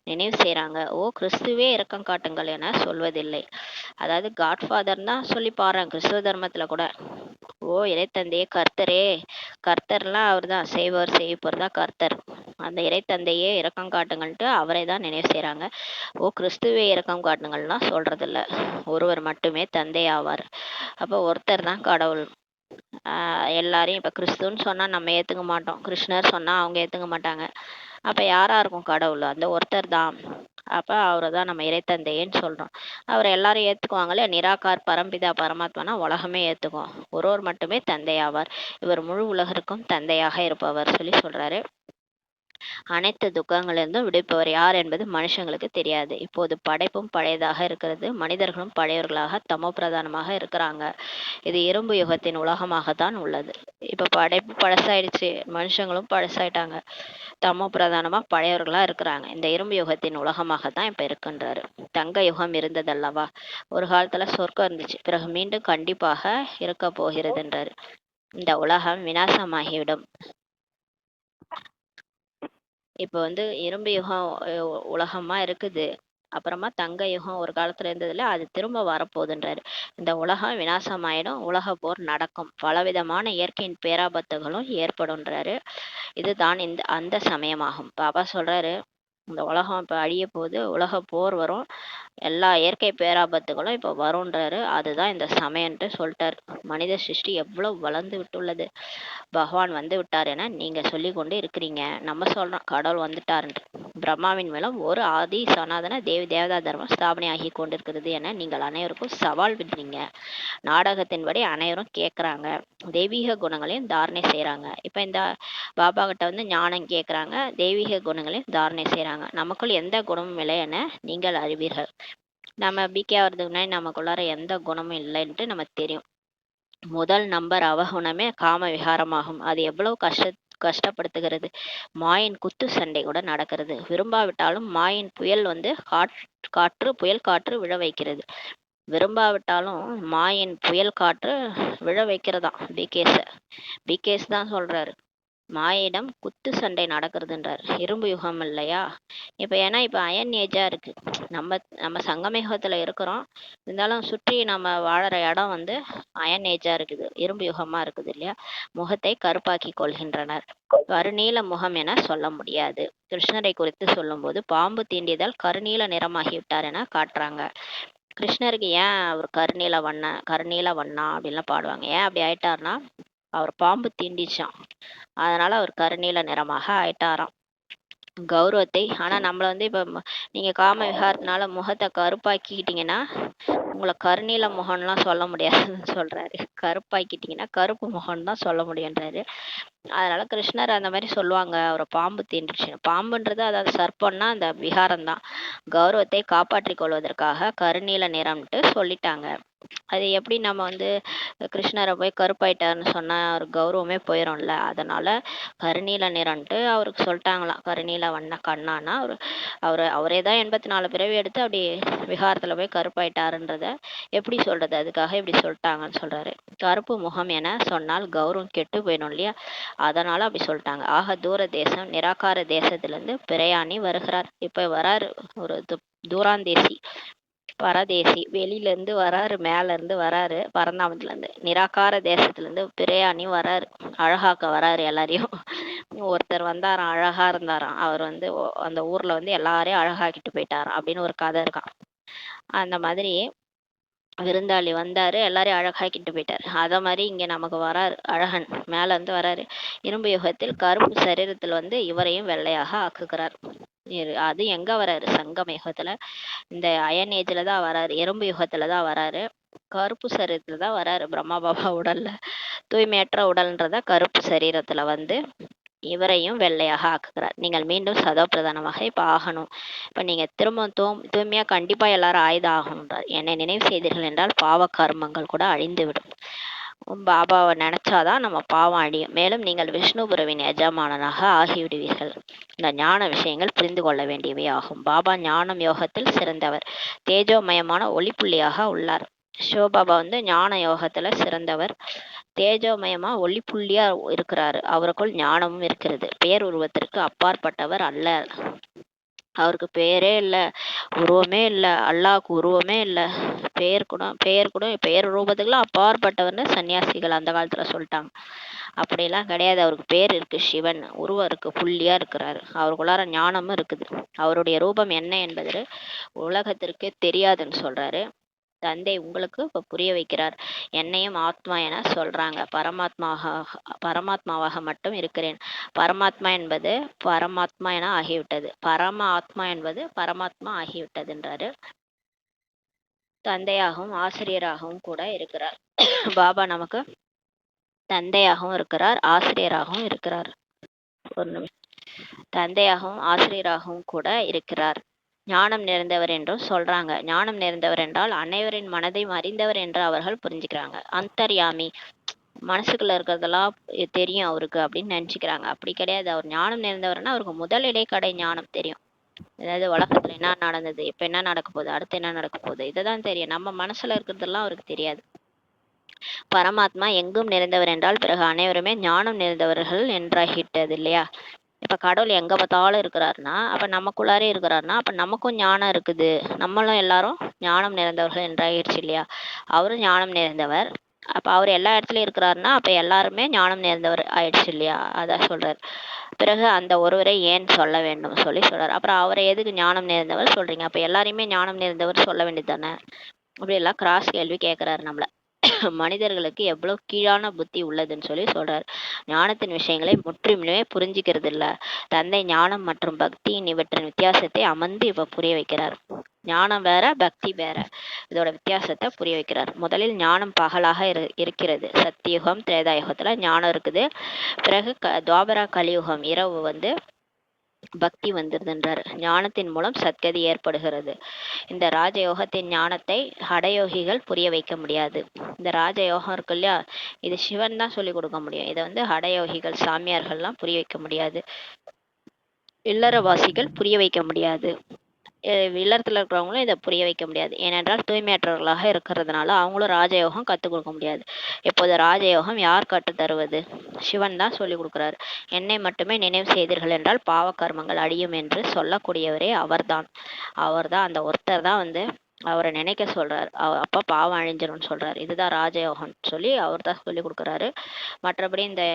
நினைவு செய்யறாங்க. ஓ கிறிஸ்துவே இரக்கம் காட்டுங்கள் என சொல்வதில்லை. அதாவது காட்ஃபாதர் தான் சொல்லி பாடுறாங்க கிறிஸ்துவ தர்மத்துல கூட. ஓ இறை தந்தையே கர்த்தரே, கர்த்தர்லாம் அவர் தான் செய்வர் செய்ப்பவர் தான் கர்த்தர். அந்த இறை தந்தையே இரக்கம் காட்டுங்கள்ட்டு அவரை தான் நினைவு செய்யறாங்க. ஓ கிறிஸ்துவே இரக்கம் காட்டுங்கள்லாம் சொல்றது இல்ல. ஒருவர் மட்டுமே தந்தை ஆவார். அப்ப ஒருத்தர் தான் கடவுள். எல்லாரையும் இப்ப கிறிஸ்துன்னு சொன்னா நம்ம ஏத்துக்க மாட்டோம், கிருஷ்ணர் சொன்னா அவங்க ஏத்துக்க மாட்டாங்க. அப்ப யாரா இருக்கும் கடவுள், அந்த ஒருத்தர் தான். அப்ப அவரை தான் நம்ம இறைத்தந்தைன்னு சொல்றோம். அவரை எல்லாரும் ஏத்துக்குவாங்களே. நிராகார் பரம்பிதா பரமாத்மானா உலகமே ஏத்துக்கும். ஒருவர் மட்டுமே தந்தை ஆவார். இவர் முழு உலகிற்கும் தந்தையாக இருப்பவர் சொல்றாரு. அனைத்து துக்கங்களிலிருந்தும் விடுப்பவர் யார் என்பது மனுஷங்களுக்கு தெரியாது. இப்போது படைப்பும் பழையதாக இருக்கிறது, மனிதர்களும் பழையவர்களாக தமோ பிரதானமாக இருக்கிறாங்க. இது இரும்பு யுகத்தின் உலகமாகத்தான் உள்ளது. இப்ப படைப்பு பழசாயிடுச்சு, மனுஷங்களும் பழசாயிட்டாங்க, தமோ பிரதானமா பழையவர்களா இருக்கிறாங்க. இந்த இரும்பு யுகத்தின் உலகமாகத்தான் இப்ப இருக்குன்றாரு. தங்க யுகம் இருந்ததல்லவா, ஒரு காலத்துல சொர்க்கம் இருந்துச்சு, பிறகு மீண்டும் கண்டிப்பாக இருக்க போகிறதுன்றாரு. இந்த உலகம் விநாசமாகிவிடும். இப்போ இரும்பு யுகம் உலகமா இருக்குது, அப்புறமா தங்க யுகம் ஒரு காலத்துல இருந்ததுல, அது திரும்ப வரப்போகுதுன்றாரு. இந்த உலகம் விநாசமாயிடும், உலக போர் நடக்கும், பலவிதமான இயற்கையின் பேராபத்துகளும் ஏற்படும்ன்றாரு. இதுதான் அந்த சமயமாகும். பாபா சொல்றாரு, இந்த உலகம் இப்ப அழிய போகுது, உலக போர் வரும், எல்லா இயற்கை பேராபத்துகளும் இப்ப வரும்ன்றாரு. அதுதான் இந்த சமயம்ன்ட்டு சொல்லிட்டாரு. மனித சிருஷ்டி எவ்வளவு வளர்ந்து விட்டுள்ளது, பகவான் வந்து விட்டார் என நீங்க சொல்லி கொண்டு இருக்கிறீங்க. நம்ம சொல்றோம் கடவுள் வந்துட்டாருன்ட்டு. பிரம்மாவின் மூலம் ஒரு ஆதி சனாதன தேவதா தர்மம் ஸ்தாபனை ஆகி கொண்டிருக்கிறது என நீங்கள் அனைவருக்கும் சவால் விடுறீங்க. நாடகத்தின்படி அனைவரும் கேட்குறாங்க, தெய்வீக குணங்களையும் தாரணை செய்கிறாங்க. இப்போ இந்த பாபா கிட்ட ஞானம் கேட்குறாங்க, தெய்வீக குணங்களையும் தாரணை செய்கிறாங்க. நமக்குள் எந்த குணமும் இல்லை என நீங்கள் அறிவீர்கள். நம்ம பிகே ஆகிறதுக்கு முன்னாடி நமக்குள்ளார எந்த குணமும் இல்லைன்ட்டு நமக்கு தெரியும். முதல் நம்பர் அவகுணமே காம விகாரமாகும். அது எவ்வளவு கஷ்டப்படுத்துகிறது. மாயின் குத்து சண்டை கூட நடக்கிறது. விரும்பாவிட்டாலும் மாயின் புயல் காற்று புயல் காற்று விழ வைக்கிறது. விரும்பாவிட்டாலும் மாயின் புயல் காற்று விழ வைக்கிறதாம் பிகேஸ் தான் சொல்றாரு. மாயிடம் குத்து சண்டை நடக்கிறதுன்றார். இரும்பு யுகம் இல்லையா இப்போ? ஏன்னா இப்போ அயன் ஏஜா இருக்கு. நம்ம சங்கம யுகத்துல இருக்கிறோம். இருந்தாலும் சுற்றி நம்ம வாழற இடம் அயன் ஏஜா இருக்குது, இரும்பு யுகமா இருக்குது இல்லையா? முகத்தை கருப்பாக்கி கொள்கின்றனர். கருநீல முகம் என சொல்ல முடியாது. கிருஷ்ணரை குறித்து சொல்லும்போது பாம்பு தீண்டியதால் கருநீல நிறமாகிவிட்டார் என காட்டுறாங்க. கிருஷ்ணருக்கு ஏன் அவர் கருநீல வண்ணா அப்படின்லாம் பாடுவாங்க. ஏன் அப்படி ஆயிட்டார்னா, அவர் பாம்பு தீண்டிச்சான், அதனால அவர் கருநீல நிறமாக ஆயிட்டாராம். கௌரவத்தை ஆனா நம்மள இப்ப நீங்க காம விகாரத்தினால முகத்தை கருப்பாக்கிக்கிட்டீங்கன்னா உங்களை கருநீல முகம்லாம் சொல்ல முடியாதுன்னு சொல்றாரு. கருப்பாக்கிட்டீங்கன்னா கருப்பு முகம் தான் சொல்ல முடியுன்றாரு. அதனால கிருஷ்ணர் அந்த மாதிரி சொல்லுவாங்க, அவரை பாம்பு தீண்டுச்சு. பாம்புன்றது அதாவது சர்ப்பம்னா அந்த விகாரம் தான். கௌரவத்தை காப்பாற்றிக் கொள்வதற்காக கருநீல நிறம்ட்டு சொல்லிட்டாங்க. அது எப்படி நம்ம கிருஷ்ணரை போய் கருப்பாயிட்டாருன்னு சொன்னா அவர் கௌரவமே போயிடும்ல. அதனால கருநீல நிறம்ட்டு அவருக்கு சொல்லிட்டாங்களாம். கருநீல வண்ண கண்ணானா அவரே தான் 84 பிறவி எடுத்து அப்படி விகாரத்துல போய் கருப்பாயிட்டாருன்றத எப்படி சொல்றது, அதுக்காக இப்படி சொல்லிட்டாங்கன்னு சொல்றாரு. கருப்பு முகம் என சொன்னால் கௌரவம் கெட்டு போயிடும் இல்லையா, அதனால அப்படி சொல்லிட்டாங்க. ஆக தூர தேசம் நிராகார தேசத்துல இருந்து பிரயாணி வருகிறார். இப்ப வராரு ஒரு தூராந்தேசி பரதேசி, வெளியில இருந்து வராரு, மேல இருந்து வராரு, பரந்தாமத்துல இருந்து நிராகார தேசத்துல இருந்து பிரயாணி வராரு, அழகாக்க வராரு எல்லாரையும். ஒருத்தர் வந்தாராம், அழகா இருந்தாராம். அவர் அந்த ஊர்ல எல்லாரையும் அழகாக்கிட்டு போயிட்டாராம் அப்படின்னு ஒரு கதை இருக்கான். அந்த மாதிரி விருந்தாளி வந்தாரு, எல்லாரையும் அழகாக்கிட்டு போயிட்டாரு. அத மாதிரி இங்க நமக்கு வராரு அழகன், மேல இருந்து வராரு. இரும்பு யுகத்தில் கருப்பு சரீரத்தில் இவரையும் வெள்ளையாக ஆக்குகிறார். அது எங்க வராரு? சங்கம யுகத்துல, இந்த அயன் ஏஜ்ல தான் வராரு. எறும்பு யுகத்துல தான் வராரு. கருப்பு சரீரத்துல தான் வராரு. பிரம்மா பாபா உடல்ல, தூய்மையற்ற உடல்ன்றத கருப்பு சரீரத்துல இவரையும் வெள்ளையாக ஆக்குகிறார். நீங்கள் மீண்டும் சதோப்பிரதானமாக இப்ப ஆகணும். இப்ப நீங்க திரும்ப தூய்மையா கண்டிப்பா எல்லாரும் ஆகணுன்றார். என்னை நினைவு செய்தீர்கள் என்றால் பாவ கர்மங்கள் கூட அழிந்துவிடும். பாபாவை நினைச்சாதான் நம்ம பாவம் அழியும். மேலும் நீங்கள் விஷ்ணுபுரவின் எஜமானனாக ஆகிவிடுவீர்கள். இந்த ஞான விஷயங்கள் புரிந்து கொள்ள வேண்டியவை ஆகும். பாபா ஞானம் யோகத்தில் சிறந்தவர், தேஜோமயமான ஒளிப்புள்ளியாக உள்ளார். சிவபாபா ஞான யோகத்துல சிறந்தவர், தேஜோமயமா ஒளிப்புள்ளியா இருக்கிறாரு. அவருக்குள் ஞானமும் இருக்கிறது. பேருருவத்திற்கு அப்பாற்பட்டவர் அல்ல. அவருக்கு பெயரே இல்லை, உருவமே இல்லை. அல்லாஹ்க்கு உருவமே இல்லை, பெயர் ரூபத்துக்குலாம் அப்பாற்பட்டவர்னு சன்னியாசிகள் அந்த காலத்துல சொல்லிட்டாங்க. அப்படியெல்லாம் கிடையாது. அவருக்கு பேர் இருக்கு, சிவன். உருவம் இருக்கு, புள்ளியா இருக்கிறாரு. அவருக்குள்ளார ஞானமும் இருக்குது. அவருடைய ரூபம் என்ன என்பது உலகத்திற்கே தெரியாதுன்னு சொல்றாரு. தந்தை உங்களுக்கு இப்ப புரிய வைக்கிறார். என்னையும் ஆத்மா என சொல்றாங்க. பரமாத்மாவாக மட்டும் இருக்கிறேன். பரமாத்மா என்பது பரமாத்மா என ஆகிவிட்டது. பரம ஆத்மா என்பது பரமாத்மா ஆகிவிட்டதுன்றாரு. தந்தையாகவும் ஆசிரியராகவும் கூட இருக்கிறார். பாபா நமக்கு தந்தையாகவும் இருக்கிறார், ஆசிரியராகவும் இருக்கிறார். ஒரு நிமிஷம். தந்தையாகவும் ஆசிரியராகவும் கூட இருக்கிறார். ஞானம் நிறைந்தவர் என்றும் சொல்றாங்க. ஞானம் நிறைந்தவர் என்றால் அனைவரின் மனதையும் அறிந்தவர் என்று அவர்கள் புரிஞ்சுக்கிறாங்க. அந்தர்யாமி, மனசுக்குள்ள இருக்கிறதெல்லாம் தெரியும் அவருக்கு அப்படின்னு நினைச்சுக்கிறாங்க. அப்படி கிடையாது. அவர் ஞானம் நிறைந்தவர்னா அவருக்கு முதல் இடைக்கடை ஞானம் தெரியும். அதாவது உலகத்துல என்ன நடந்தது, இப்ப என்ன நடக்க போகுது, அடுத்து என்ன நடக்க போகுது, இதுதான் தெரியும். நம்ம மனசுல இருக்கிறதெல்லாம் அவருக்கு தெரியாது. பரமாத்மா எங்கும் நிறைந்தவர் என்றால் பிறகு அனைவருமே ஞானம் நிறைந்தவர்கள் என்றாகிட்டது இல்லையா? இப்ப கடவுள் எங்க பார்த்தாலும் இருக்கிறாருன்னா அப்ப நமக்குள்ளாரே இருக்கிறாருன்னா அப்ப நமக்கும் ஞானம் இருக்குது. நம்மளும் எல்லாரும் ஞானம் நிறைந்தவர்கள் என்றாகிடுச்சு இல்லையா? அவரும் ஞானம் நிறைந்தவர். அப்ப அவர் எல்லா இடத்துலயும் இருக்கிறாருன்னா அப்ப எல்லாருமே ஞானம் நிறைந்தவர் ஆயிடுச்சு இல்லையா? அதான் சொல்றாரு. பிறகு அந்த ஒருவரை ஏன் சொல்ல வேண்டும் சொல்றாரு. அப்புறம் அவரை எதுக்கு ஞானம் நிறைந்தவர் சொல்றீங்க? அப்ப எல்லாரையுமே ஞானம் நிறைந்தவர் சொல்ல வேண்டியது தானே? அப்படி எல்லாம் கிராஸ் கேள்வி கேட்கிறாரு நம்மள. மனிதர்களுக்கு எவ்வளவு கீழான புத்தி உள்ளதுன்னு சொல்றாரு. ஞானத்தின் விஷயங்களை முற்றிலுமே புரிஞ்சுக்கிறது இல்ல. தந்தை ஞானம் மற்றும் பக்தியின் இவற்றின் வித்தியாசத்தை அமர்ந்து இப்ப புரிய வைக்கிறார். ஞானம் வேற, பக்தி வேற. இதோட வித்தியாசத்தை புரிய வைக்கிறார். முதலில் ஞானம் பகலாக இருக்கிறது. சத்தியுகம் திரேதாயுகத்துல ஞானம் இருக்குது. பிறகு துவாபரா கலியுகம் இரவு பக்தி வந்துருதுன்றார். ஞானத்தின் மூலம் சத்கதி ஏற்படுகிறது. இந்த ராஜயோகத்தின் ஞானத்தை ஹடயோகிகள் புரிய வைக்க முடியாது. இந்த ராஜயோகம் இருக்கு இல்லையா, இது சிவன் தான் சொல்லி கொடுக்க முடியும். இதை வந்து ஹடயோகிகள் சாமியார்கள்லாம் புரிய வைக்க முடியாது. இல்லறவாசிகள் புரிய வைக்க முடியாது. இல்லறத்தில் இருக்கிறவங்களும் இதை புரிய வைக்க முடியாது. ஏனென்றால் தூய்மையற்றவர்களாக இருக்கிறதுனால அவங்களும் ராஜயோகம் கற்றுக் கொடுக்க முடியாது. இப்போது ராஜயோகம் யார் கற்றுத் தருவது? சிவன் தான் சொல்லி கொடுக்குறாரு. என்னை மட்டுமே நினைவு செய்தீர்கள் என்றால் பாவ கர்மங்கள் அழியும் என்று சொல்லக்கூடியவரே அவர்தான். அவர்தான் அந்த ஒருத்தர் தான் வந்து அவரை நினைக்க சொல்றாரு. அப்ப பாவம் அழிஞ்சிரும்னு சொல்றாரு. இதுதான் ராஜயோகம் சொல்லி அவர் தான் சொல்லி கொடுக்குறாரு. மற்றபடி இந்த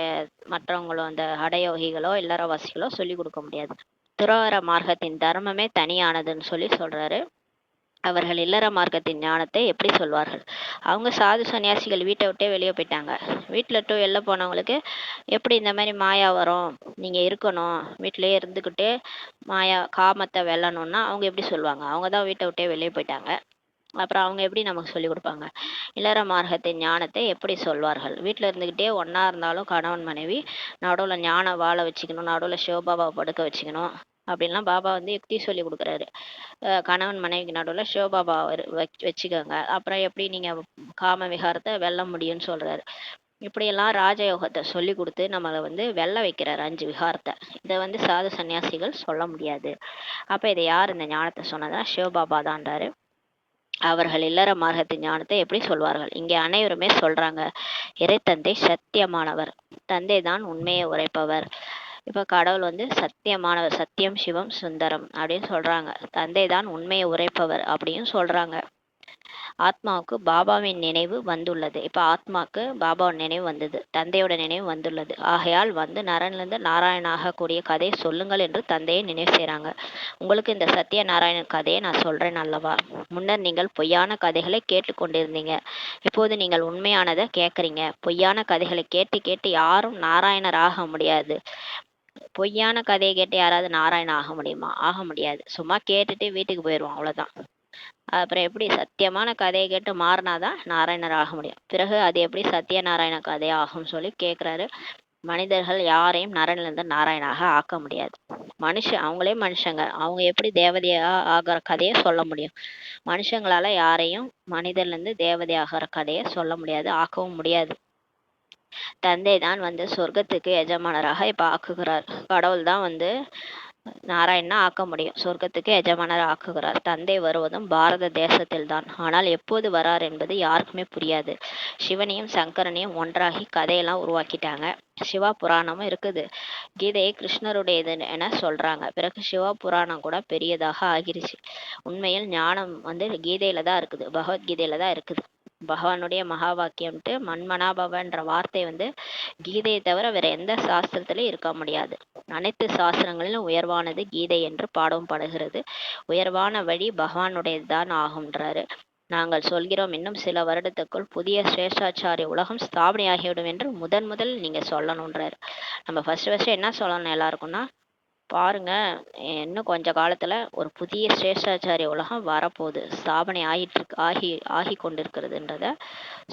மற்றவங்களோ அந்த ஹடயோகிகளோ இல்லறவாசிகளோ சொல்லி கொடுக்க முடியாது. துறவற மார்க்கத்தின் தர்மமே தனியானதுன்னு சொல்லி சொல்றாரு. அவர்கள் இல்லற மார்க்கத்தின் ஞானத்தை எப்படி சொல்வார்கள்? அவங்க சாது சன்னியாசிகள் வீட்டை விட்டே வெளியே போயிட்டாங்க. வீட்டில் விட்டு வெளில போனவங்களுக்கு எப்படி இந்த மாதிரி மாயா வரும், நீங்க இருக்கணும் வீட்டிலேயே இருந்துக்கிட்டே மாயா காமத்தை வெல்லணும்னா அவங்க எப்படி சொல்லுவாங்க? அவங்க தான் வீட்டை விட்டே வெளியே போயிட்டாங்க. அப்புறம் அவங்க எப்படி நமக்கு சொல்லி கொடுப்பாங்க? இல்லற மார்க்கத்தின் ஞானத்தை எப்படி சொல்வார்கள்? வீட்டில் இருந்துக்கிட்டே ஒன்றா இருந்தாலும் கணவன் மனைவி நடுவில் ஞானம் வாழ வச்சுக்கணும், நடுவில் சிவபாபாவை படுக்க வச்சுக்கணும் அப்படின்லாம் பாபா வந்து யுக்தி சொல்லி கொடுக்குறாரு. கணவன் மனைவிக்கு நடுவில் சிவபாபா வச்சுக்கோங்க, அப்புறம் எப்படி நீங்கள் காம விகாரத்தை வெல்ல முடியும்னு சொல்கிறாரு. இப்படியெல்லாம் ராஜயோகத்தை சொல்லி கொடுத்து நம்மளை வந்து வெல்ல வைக்கிறார் 5 விகாரத்தை. இதை வந்து சாது சன்னியாசிகள் சொல்ல முடியாது. அப்போ இதை யார் இந்த ஞானத்தை சொன்னதுன்னா சிவபாபா தான்றாரு. அவர்கள் இல்லற மார்க்கத்தின் ஞானத்தை எப்படி சொல்வார்கள்? இங்கே அனைவருமே சொல்றாங்க, இறைத்தந்தை சத்தியமானவர், தந்தை தான் உண்மையை உரைப்பவர். இப்ப கடவுள் வந்து சத்தியமானவர், சத்தியம் சிவம் சுந்தரம் அப்படின்னு சொல்றாங்க. தந்தை தான் உண்மையை உரைப்பவர் அப்படின்னு சொல்றாங்க. ஆத்மாவுக்கு பாபாவின் நினைவு வந்துள்ளது. இப்ப ஆத்மாக்கு பாபாவின் நினைவு வந்தது, தந்தையோட நினைவு வந்துள்ளது. ஆகையால் வந்து நரனிலிருந்து நாராயண ஆகக்கூடிய கதையை சொல்லுங்கள் என்று தந்தையை நினைவு செய்கிறாங்க. உங்களுக்கு இந்த சத்திய நாராயணன் கதையை நான் சொல்றேன் அல்லவா? முன்னர் நீங்கள் பொய்யான கதைகளை கேட்டுக்கொண்டிருந்தீங்க, இப்போது நீங்கள் உண்மையானதை கேட்குறீங்க. பொய்யான கதைகளை கேட்டு கேட்டு யாரும் நாராயணர் ஆக முடியாது. பொய்யான கதையை கேட்டு யாராவது நாராயணன் ஆக முடியுமா? ஆக முடியாது. சும்மா கேட்டுட்டு வீட்டுக்கு போயிடுவோம், அவ்வளோதான். அப்புறம் எப்படி சத்தியமான கதையை கேட்டு மாறினாதான் நாராயணர் ஆக முடியும். பிறகு அது எப்படி சத்தியநாராயண கதை ஆகும்னு சொல்லி கேட்குறாரு. மனிதர்கள் யாரையும் நரனிலிருந்து நாராயணாக ஆக்க முடியாது. அவங்களே மனுஷங்க, அவங்க எப்படி தேவதையா ஆகிற கதையை சொல்ல முடியும்? மனுஷங்களால யாரையும் மனிதர்லேருந்து தேவதை ஆகிற கதையை சொல்ல முடியாது, ஆக்கவும் முடியாது. தந்தை தான் வந்து சொர்க்கத்துக்கு எஜமானராக இப்ப ஆக்குகிறார். கடவுள் தான் வந்து நாராயணனா ஆக்க முடியும், சொர்க்கத்துக்கு எஜமானர் ஆக்குகிறார். தந்தை வருவதும் பாரத தேசத்தில் தான். ஆனால் எப்போது வரார் என்பது யாருக்குமே புரியாது. சிவனையும் சங்கரனையும் ஒன்றாகி கதையெல்லாம் உருவாக்கிட்டாங்க. சிவா புராணமும் இருக்குது. கீதையை கிருஷ்ணருடையது என சொல்றாங்க. பிறகு சிவா புராணம் கூட பெரியதாக ஆகிருச்சு. உண்மையில் ஞானம் வந்து கீதையில தான் இருக்குது, பகவத்கீதையில தான் இருக்குது. பகவானுடைய மகா வாக்கியம்ட்டு மன்மனாபவன்ற வார்த்தை வந்து கீதையை தவிர வேற எந்த சாஸ்திரத்திலும் இருக்க முடியாது. அனைத்து சாஸ்திரங்களிலும் உயர்வானது கீதை என்று பாடவும் படுகிறது. உயர்வான வழி பகவானுடையது தான் ஆகும்ன்றாரு. நாங்கள் சொல்கிறோம், இன்னும் சில வருடத்துக்குள் புதிய சிரேஷ்டாச்சாரிய உலகம் ஸ்தாபனையாகிவிடும் என்று முதல் நீங்க சொல்லணுன்றாரு. நம்ம ஃபர்ஸ்ட் என்ன சொல்லணும் எல்லாருக்கும்னா, பாருங்க, இன்னும் கொஞ்ச காலத்துல ஒரு புதிய சிரேஷ்டாச்சாரிய உலகம் வரப்போகுது, ஸ்தாபனை ஆகி கொண்டிருக்கிறதுன்றத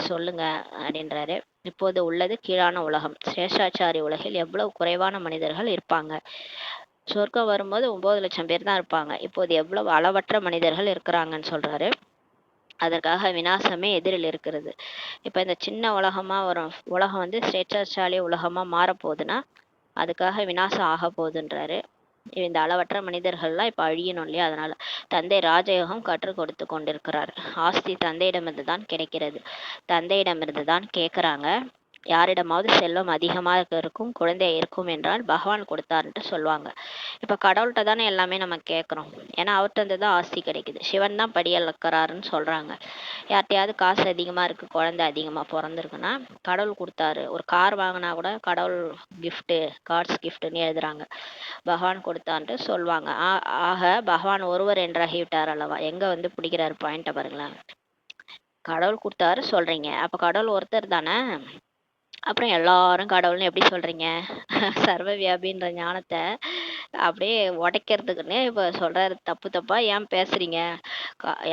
சொல்லுங்க அப்படின்றாரு. இப்போது உள்ளது கீழான உலகம். சிரேஷ்டாச்சாரிய உலகில் எவ்வளவு குறைவான மனிதர்கள் இருப்பாங்க. சொர்க்கம் வரும்போது 9 லட்சம் பேர் தான் இருப்பாங்க. இப்போது எவ்வளவு அளவற்ற மனிதர்கள் இருக்கிறாங்கன்னு சொல்றாரு. அதற்காக விநாசமே எதிரில் இருக்கிறது. இப்ப இந்த சின்ன உலகமா வரும் உலகம் வந்து சிரேஷ்டாச்சாரிய உலகமா மாறப்போகுதுன்னா அதுக்காக விநாசம் ஆக போகுதுன்றாரு. இந்த அளவற்ற மனிதர்கள்லாம் இப்ப அழியணும் இல்லையா? அதனால தந்தை ராஜயோகம் கற்றுக் கொடுத்து கொண்டிருக்கிறார். ஆஸ்தி தந்தையிடமிருந்து தான் கிடைக்கிறது, தந்தையிடமிருந்து தான் கேட்குறாங்க. யாரிடமாவது செல்வம் அதிகமாக இருக்கும், குழந்தை இருக்கும் என்றால் பகவான் கொடுத்தாருன்ட்டு சொல்லுவாங்க. இப்ப கடவுள்கிட்ட தானே எல்லாமே நம்ம கேட்குறோம், ஏன்னா அவர்கிட்ட இருந்து தான் ஆஸ்தி கிடைக்குது. சிவன் தான் படியளக்கிறாருன்னு சொல்றாங்க. யார்கிட்டயாவது காசு அதிகமா இருக்கு, குழந்தை அதிகமா பிறந்திருக்குன்னா கடவுள் கொடுத்தாரு. ஒரு கார் வாங்கினா கூட கடவுள் கிஃப்ட், காட்ஸ் கிஃப்ட்னு எழுதுறாங்க, பகவான் கொடுத்தான்ட்டு சொல்லுவாங்க. ஆக பகவான் ஒருவர் என்றாகிவிட்டார் அல்லவா? எங்க வந்து பிடிக்கிறாரு பாயிண்ட்டை பாருங்களேன். கடவுள் கொடுத்தாரு சொல்றீங்க, அப்ப கடவுள் ஒருத்தர் தானே, அப்புறம் எல்லாரும் கடவுள்னு எப்படி சொல்றீங்க? சர்வ வியாபின்ற ஞானத்தை அப்படியே உடைக்கிறதுக்குன்னே இப்ப சொல்றாரு. தப்பு தப்பா ஏன் பேசுறீங்க?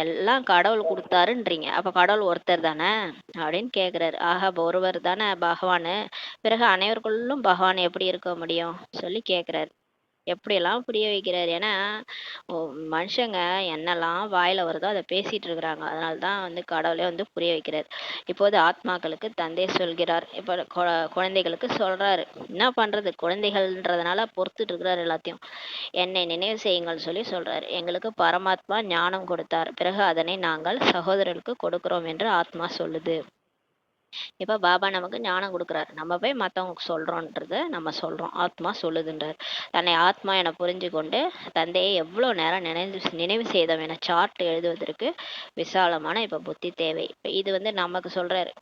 எல்லாம் கடவுள் கொடுத்தாருன்றீங்க, அப்ப கடவுள் ஒருத்தர் தானே அப்படின்னு கேக்குறாரு. ஆக ஒருவர் தானே பகவானு, பிறகு அனைவருக்குள்ளும் பகவான் எப்படி இருக்க முடியும் சொல்லி கேக்குறாரு. எப்படியெல்லாம் புரிய வைக்கிறாரு. ஏன்னா மனுஷங்க என்னெல்லாம் வாயில வருதோ அதை பேசிட்டு இருக்கிறாங்க. அதனால தான் வந்து கடவுளே வந்து புரிய வைக்கிறார். இப்போது ஆத்மாக்களுக்கு தந்தை சொல்கிறார். இப்போ குழந்தைகளுக்கு சொல்றாரு. என்ன பண்றது, குழந்தைகள்ன்றதுனால பொறுத்துட்டு இருக்கிறாரு எல்லாத்தையும். என்னை நினைவு செய்யுங்கள் சொல்லி சொல்றாரு. எங்களுக்கு பரமாத்மா ஞானம் கொடுத்தார், பிறகு அதனை நாங்கள் சகோதரர்களுக்கு கொடுக்கிறோம் என்று ஆத்மா சொல்லுது. இப்ப பாபா நமக்கு ஞானம் கொடுக்குறாரு, நம்ம போய் மற்றவங்களுக்கு சொல்றோன்றத நம்ம சொல்றோம். ஆத்மா சொல்லுதுன்றார். தன்னை ஆத்மா என புரிஞ்சு கொண்டு தந்தையை எவ்வளோ நேரம் நினைவு செய்தோம் என சார்ட் எழுதுவதற்கு விசாலமான இப்ப புத்தி தேவை. இப்ப இது வந்து நமக்கு சொல்றாரு.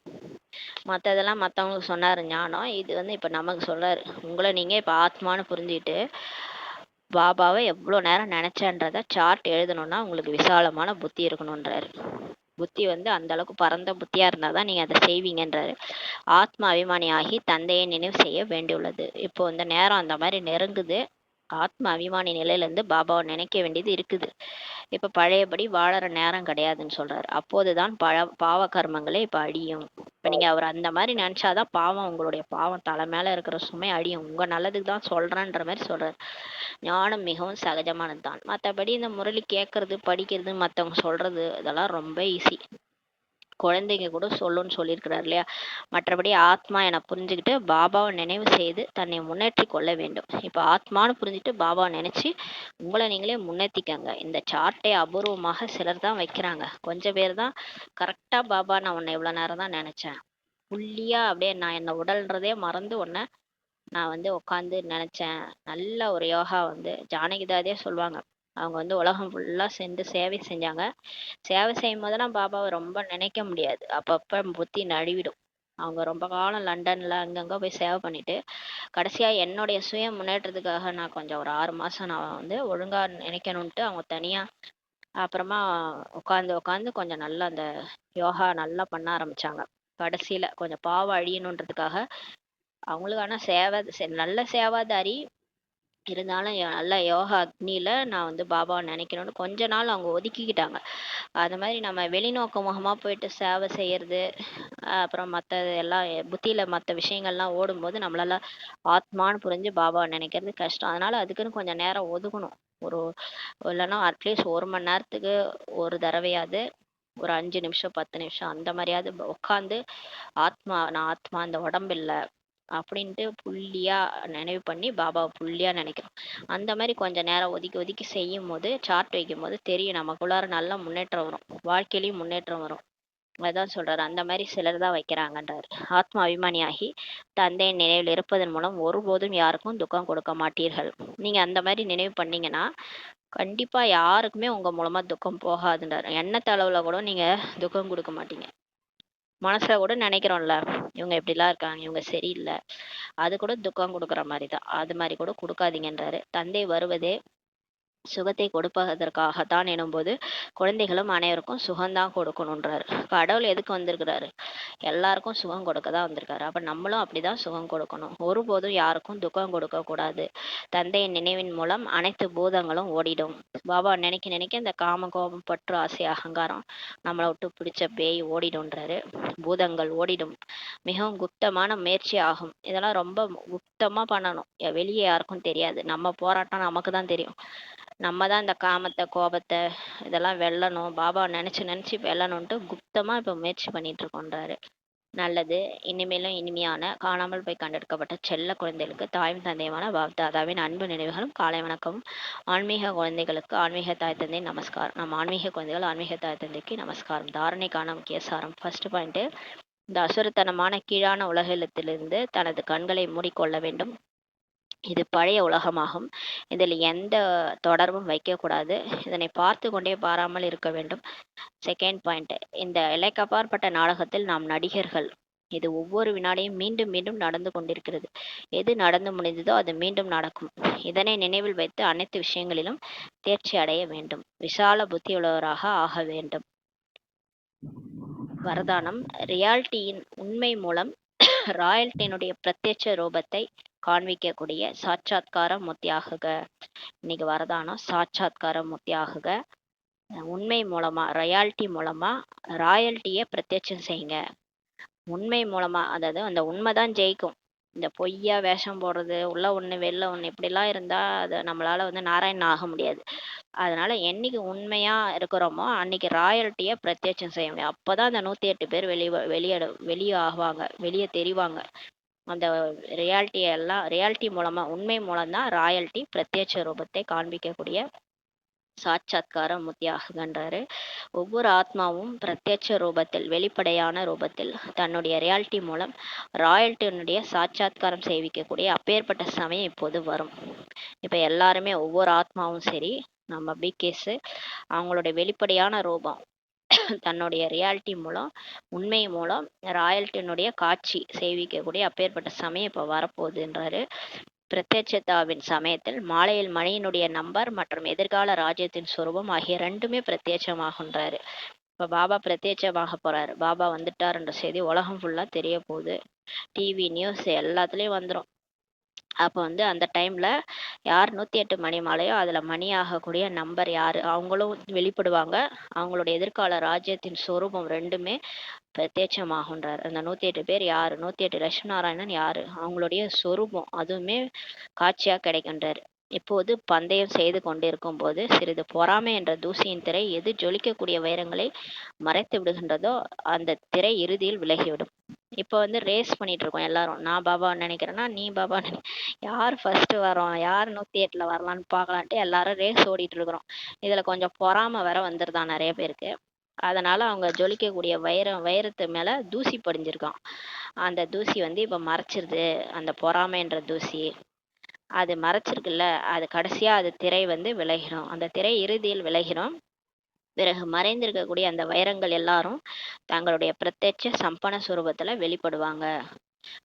மற்றதெல்லாம் மற்றவங்களுக்கு சொன்னாரு ஞானம், இது வந்து இப்ப நமக்கு சொல்றாரு. உங்களை நீங்க இப்ப ஆத்மான்னு புரிஞ்சுக்கிட்டு பாபாவை எவ்வளோ நேரம் நினைச்சேன்றத சார்ட் எழுதணும்னா உங்களுக்கு விசாலமான புத்தி இருக்கணுன்றாரு. புத்தி வந்து அந்த அளவுக்கு பரந்த புத்தியா இருந்தாதான் நீங்க அதை செய்வீங்கன்றாரு. ஆத்ம அபிமானியாகி தந்தையை நினைவு செய்ய வேண்டியுள்ளது. இப்போ இந்த நேரம் அந்த மாதிரி நெருங்குது. ஆத்ம அபிமானி நிலையிலேருந்து பாபாவை நினைக்க வேண்டியது இருக்குது. இப்ப பழையபடி வாழற நேரம் கிடையாதுன்னு சொல்றாரு. அப்போதுதான் பாவ கர்மங்களே இப்ப அழியும். இப்ப நீங்க அவர் அந்த மாதிரி நினைச்சாதான் பாவம், உங்களுடைய பாவம் தலை மேல இருக்கிற சுமை அழியும். உங்க நல்லதுக்கு தான் சொல்றேன்ற மாதிரி சொல்றாரு. ஞானம் மிகவும் சகஜமானது தான். மற்றபடி இந்த முரளி கேட்கறது படிக்கிறது மற்றவங்க சொல்றது இதெல்லாம் ரொம்ப ஈஸி. குழந்தைங்க கூட சொல்லுன்னு சொல்லியிருக்கிறார் இல்லையா. மற்றபடி ஆத்மா என புரிஞ்சுக்கிட்டு பாபாவை நினைவு செய்து தன்னை முன்னேற்றி கொள்ள வேண்டும். இப்போ ஆத்மான்னு புரிஞ்சுட்டு பாபாவை நினைச்சு உங்களை நீங்களே முன்னேற்றிக்கங்க. இந்த சார்ட்டை அபூர்வமாக சிலர் தான் வைக்கிறாங்க. கொஞ்சம் பேர் தான் கரெக்டா பாபா நான் உன்னை இவ்வளோ நேரம் தான் நினைச்சேன், புள்ளியா அப்படியே நான் என்ன உடல்ன்றதே மறந்து உன்னை நான் வந்து உட்காந்து நினைச்சேன். நல்ல ஒரு யோகா வந்து ஜானகிதாதே சொல்லுவாங்க. அவங்க வந்து உலகம் ஃபுல்லா சென்று சேவை செஞ்சாங்க. சேவை செய்யும் போதெல்லாம் பாபாவை ரொம்ப நினைக்க முடியாது, அப்பப்ப புத்தி நழுவிடும். அவங்க ரொம்ப காலம் லண்டன்ல அங்கங்க போய் சேவை பண்ணிட்டு கடைசியா என்னுடைய சுய முன்னேற்றத்துக்காக நான் கொஞ்சம் ஒரு 6 மாசம் நான் வந்து ஒழுங்கா நினைக்கணும்ட்டு அவங்க தனியா அப்புறமா உட்காந்து உட்காந்து கொஞ்சம் நல்லா அந்த யோகா நல்லா பண்ண ஆரம்பிச்சாங்க. கடைசியில கொஞ்சம் பாவம் அழியணுன்றதுக்காக அவங்களுக்கு. ஆனா நல்ல சேவாதாரி இருந்தாலும் நல்ல யோகா அக்னியில நான் வந்து பாபாவை நினைக்கணும்னு கொஞ்ச நாள் அவங்க ஒதுக்கிக்கிட்டாங்க. அது மாதிரி நம்ம வெளிநோக்கு முகமா போயிட்டு சேவை செய்யறது, அப்புறம் மற்ற எல்லாம் புத்தியில மற்ற விஷயங்கள்லாம் ஓடும்போது நம்மளால ஆத்மான்னு புரிஞ்சு பாபாவை நினைக்கிறது கஷ்டம். அதனால அதுக்குன்னு கொஞ்சம் நேரம் ஒதுக்கணும். ஒரு இல்லைன்னா அட்லீஸ்ட் 1 மணி நேரத்துக்கு ஒரு தடவையாவது ஒரு 5 நிமிஷம் 10 நிமிஷம் அந்த மாதிரியாவது உட்காந்து நான் ஆத்மா இந்த உடம்பு இல்லை அப்படின்ட்டு புள்ளியா நினைவு பண்ணி பாபாவை புள்ளியா நினைக்கிறோம். அந்த மாதிரி கொஞ்ச நேரம் ஒதுக்கி ஒதுக்கி செய்யும் போது சார்ட் வைக்கும் போது தெரியும் நமக்குள்ளார நல்ல முன்னேற்றம் வரும், வாழ்க்கையிலயும் முன்னேற்றம் வரும். அதான் சொல்றாரு. அந்த மாதிரி சிலர் தான் வைக்கிறாங்கன்றாரு. ஆத்மா அபிமானியாகி தந்தையின் நினைவில் இருப்பதன் மூலம் ஒருபோதும் யாருக்கும் துக்கம் கொடுக்க மாட்டீர்கள். நீங்க அந்த மாதிரி நினைவு பண்ணீங்கன்னா கண்டிப்பா யாருக்குமே உங்க மூலமா துக்கம் போகாதுன்றாரு. எண்ணத்த அளவுல கூட நீங்க துக்கம் கொடுக்க மாட்டீங்க. மனசுல கூட நினைக்கிறோம்ல, இவங்க இப்படிலாம் இருக்காங்க, இவங்க சரியில்லை, அது கூட துக்கம் கொடுக்குற மாதிரி தான். அது மாதிரி கூட கொடுக்காதீங்கன்றாரு. தந்தை வருவதே சுகத்தை கொடுப்பதற்காகத்தான் எனும்போது குழந்தைகளும் அனைவருக்கும் சுகம்தான் கொடுக்கணுன்றாரு. கடவுள் எதுக்கு வந்திருக்கிறாரு, எல்லாருக்கும் சுகம் கொடுக்க தான் வந்திருக்காரு. அப்ப நம்மளும் அப்படிதான் சுகம் கொடுக்கணும். ஒருபோதும் யாருக்கும் துக்கம் கொடுக்க கூடாது. தந்தையின் நினைவின் மூலம் அனைத்து பூதங்களும் ஓடிடும். பாபா நினைக்க நினைக்க இந்த காம கோபம் பற்று ஆசை அகங்காரம் நம்மளை விட்டு பிடிச்ச பேய் ஓடிடும்ன்றாரு. பூதங்கள் ஓடிடும். மிகவும் குப்தமான முயற்சி ஆகும். இதெல்லாம் ரொம்ப குப்தமா பண்ணணும், வெளியே யாருக்கும் தெரியாது. நம்ம போராட்டம் நமக்கு தான் தெரியும். நம்ம தான் இந்த காமத்தை கோபத்தை இதெல்லாம் வெல்லணும், பாபா நினைச்சு நினைச்சு வெல்லணும்ட்டு குப்தமா இப்ப முயற்சி பண்ணிட்டு இருக்கோன்றாரு. நல்லது. இனிமேலும் இனிமையான காணாமல் போய் கண்டெடுக்கப்பட்ட செல்ல குழந்தைகளுக்கு தாயும் தந்தையுமான பாப்தாதாவின் அன்பு நினைவுகளும் காலை வணக்கமும். ஆன்மீக குழந்தைகளுக்கு ஆன்மீக தாய் தந்தை நமஸ்காரம். நம்ம ஆன்மீக குழந்தைகள் ஆன்மீக தாய் தந்தைக்கு நமஸ்காரம். தாரணைக்கான முக்கிய சாரம். ஃபர்ஸ்ட் பாயிண்ட், இந்த அசுரத்தனமான கீழான உலகத்திலிருந்து தனது கண்களை மூடிக்கொள்ள வேண்டும். இது பழைய உலகமாகும். இதில் எந்த தொடர்பும் வைக்கக்கூடாது. இதனை பார்த்து கொண்டே பாராமல் இருக்க வேண்டும். செகண்ட் பாயிண்ட், இந்த எல்லைக்கப்பாற்பட்ட நாடகத்தில் நாம் நடிகர்கள். இது ஒவ்வொரு வினாடியும் மீண்டும் மீண்டும் நடந்து கொண்டிருக்கிறது. எது நடந்து முடிந்ததோ அது மீண்டும் நடக்கும். இதனை நினைவில் வைத்து அனைத்து விஷயங்களிலும் தேர்ச்சி அடைய வேண்டும். விசால புத்தியுள்ளவராக ஆக வேண்டும். வரதானம், ரியாலிட்டியின் உண்மை மூலம் ராயல்ட்டியினுடைய பிரத்யட்ச ரூபத்தை காண்பிக்கக்கூடிய சாட்சாத்கார மூர்த்தியாகுக. இன்னைக்கு வரதானம் சாட்சாத்கார மூர்த்தியாகுக. உண்மை மூலமா ராயால்ட்டி மூலமா ராயல்ட்டியை பிரத்யட்சம் செய்யுங்க. உண்மை மூலமா, அதாவது அந்த உண்மைதான் ஜெயிக்கும். இந்த பொய்யா வேஷம் போடுறது, உள்ள ஒண்ணு வெளில ஒண்ணு இப்படிலாம் இருந்தா அது நம்மளால வந்து நாராயணன் ஆக முடியாது. அதனால என்னைக்கு உண்மையா இருக்கிறோமோ அன்னைக்கு ராயல்ட்டிய பிரத்யட்சம் செய்ய முடியும். அப்பதான் அந்த 108 பேர் வெளிய ஆவாங்க, வெளிய தெரிவாங்க. அந்த ரியாலிட்டி மூலமா உண்மை மூலம் தான் ராயல்ட்டி பிரத்யட்ச ரூபத்தை காண்பிக்கக்கூடிய சாட்சாத்கார மூர்த்தியாகுகின்றாரு. ஒவ்வொரு ஆத்மாவும் பிரத்யட்ச ரூபத்தில், வெளிப்படையான ரூபத்தில் தன்னுடைய ரியாலிட்டி மூலம் ராயல்ட்டியினுடைய சாட்சாத்காரம் செய்விக்கக்கூடிய அப்பேற்பட்ட சமயம் இப்போது வரும். இப்ப எல்லாருமே ஒவ்வொரு ஆத்மாவும் சரி, நம்ம பிகேஸ் அவங்களுடைய வெளிப்படையான ரூபம் தன்னுடைய ரியாலிட்டி மூலம், உண்மை மூலம் ராயல்ட்டியினுடைய காட்சி செய்விக்கக்கூடிய அப்பேற்பட்ட சமயம் இப்ப வரப்போகுதுன்றாரு. பிரத்யட்சதாவின் சமயத்தில் மாலையில் மணியினுடைய நம்பர் மற்றும் எதிர்கால ராஜ்யத்தின் சொரூபம் ஆகிய ரெண்டுமே பிரத்யட்சமாகுன்றாரு. இப்ப பாபா பிரத்யட்சமாக போறாரு. பாபா வந்துட்டாருன்ற செய்தி உலகம் ஃபுல்லா தெரிய போகுது. டிவி நியூஸ் எல்லாத்துலயும் வந்துடும். அப்போ வந்து அந்த டைம்ல யார் 108 மணி மாலையோ அதுல மணி ஆகக்கூடிய நம்பர் யாரு அவங்களும் வெளிப்படுவாங்க. அவங்களுடைய எதிர்கால ராஜ்யத்தின் சொரூபம் ரெண்டுமே பிரத்யட்சமாகுன்றார். அந்த 108 பேர் யாரு, 108 லட்சுமி நாராயணன் யாரு, அவங்களுடைய சொரூபம் அதுவுமே காட்சியா கிடைக்கின்றார். இப்போது பந்தயம் செய்து கொண்டிருக்கும் போது சிறிது பொறாமை என்ற தூசியின் திரை எது ஜொலிக்கக்கூடிய வைரங்களை மறைத்து விடுகின்றதோ அந்த திரை இறுதியில் விலகிவிடும். இப்போ வந்து ரேஸ் பண்ணிட்டு இருக்கோம் எல்லாரும். நான் பாபா நினைக்கிறேன்னா நீ பாபா யார் ஃபர்ஸ்ட் வரோம், யார் 108ல வரலான்னு பார்க்கலான்ட்டு எல்லாரும் ரேஸ் ஓடிட்டு இருக்கிறோம். இதுல கொஞ்சம் பொறாமை வேற வந்துருதான் நிறைய பேருக்கு. அதனால அவங்க ஜொலிக்கக்கூடிய வைரத்து மேல தூசி படிஞ்சிருக்கான். அந்த தூசி வந்து இப்ப மறைச்சிருது. அந்த பொறாமைன்ற தூசி அது மறைச்சிருக்குல்ல, அது கடைசியா அது திரை வந்து விலகிடும். அந்த திரை இறுதியில் விலகிடும். பிறகு மறைந்திருக்கக்கூடிய அந்த வைரங்கள் எல்லாரும் தங்களுடைய பிரத்யட்ச சம்பன சுரூபத்துல வெளிப்படுவாங்க.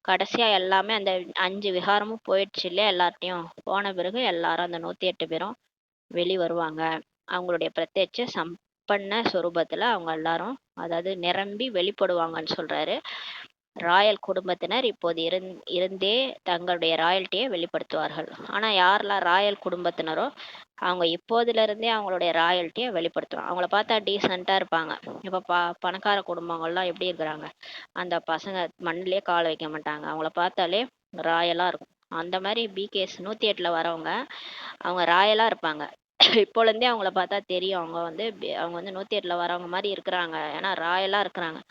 கடைசியா எல்லாமே அந்த 5 விகாரமும் போயிடுச்சு இல்லையா, எல்லார்ட்டையும் போன பிறகு எல்லாரும் அந்த 108 பேரும் வெளி வருவாங்க. அவங்களுடைய பிரத்யட்ச சம்பன்ன சொரூபத்துல அவங்க எல்லாரும் அதாவது நிரம்பி வெளிப்படுவாங்கன்னு சொல்றாரு. ராயல் குடும்பத்தினர் இப்போது இருந்தே தங்களுடைய ராயல்ட்டியை வெளிப்படுத்துவார்கள். ஆனா யாரெல்லாம் ராயல் குடும்பத்தினரோ அவங்க இப்போதுல இருந்தே அவங்களுடைய ராயல்ட்டியை வெளிப்படுத்துவாங்க. அவங்கள பார்த்தா டீசெண்டா இருப்பாங்க. இப்ப பணக்கார குடும்பங்கள்லாம் எப்படி இருக்கிறாங்க, அந்த பசங்க மண்ணிலே கால் வைக்க மாட்டாங்க, அவங்கள பார்த்தாலே ராயலா இருக்கும். அந்த மாதிரி பிகேஎஸ் 108ல வரவங்க அவங்க ராயலா இருப்பாங்க. இப்போல இருந்தே அவங்கள பார்த்தா தெரியும் அவங்க வந்து 108ல வரவங்க மாதிரி இருக்கிறாங்க. ஏன்னா ராயலா இருக்கிறாங்க.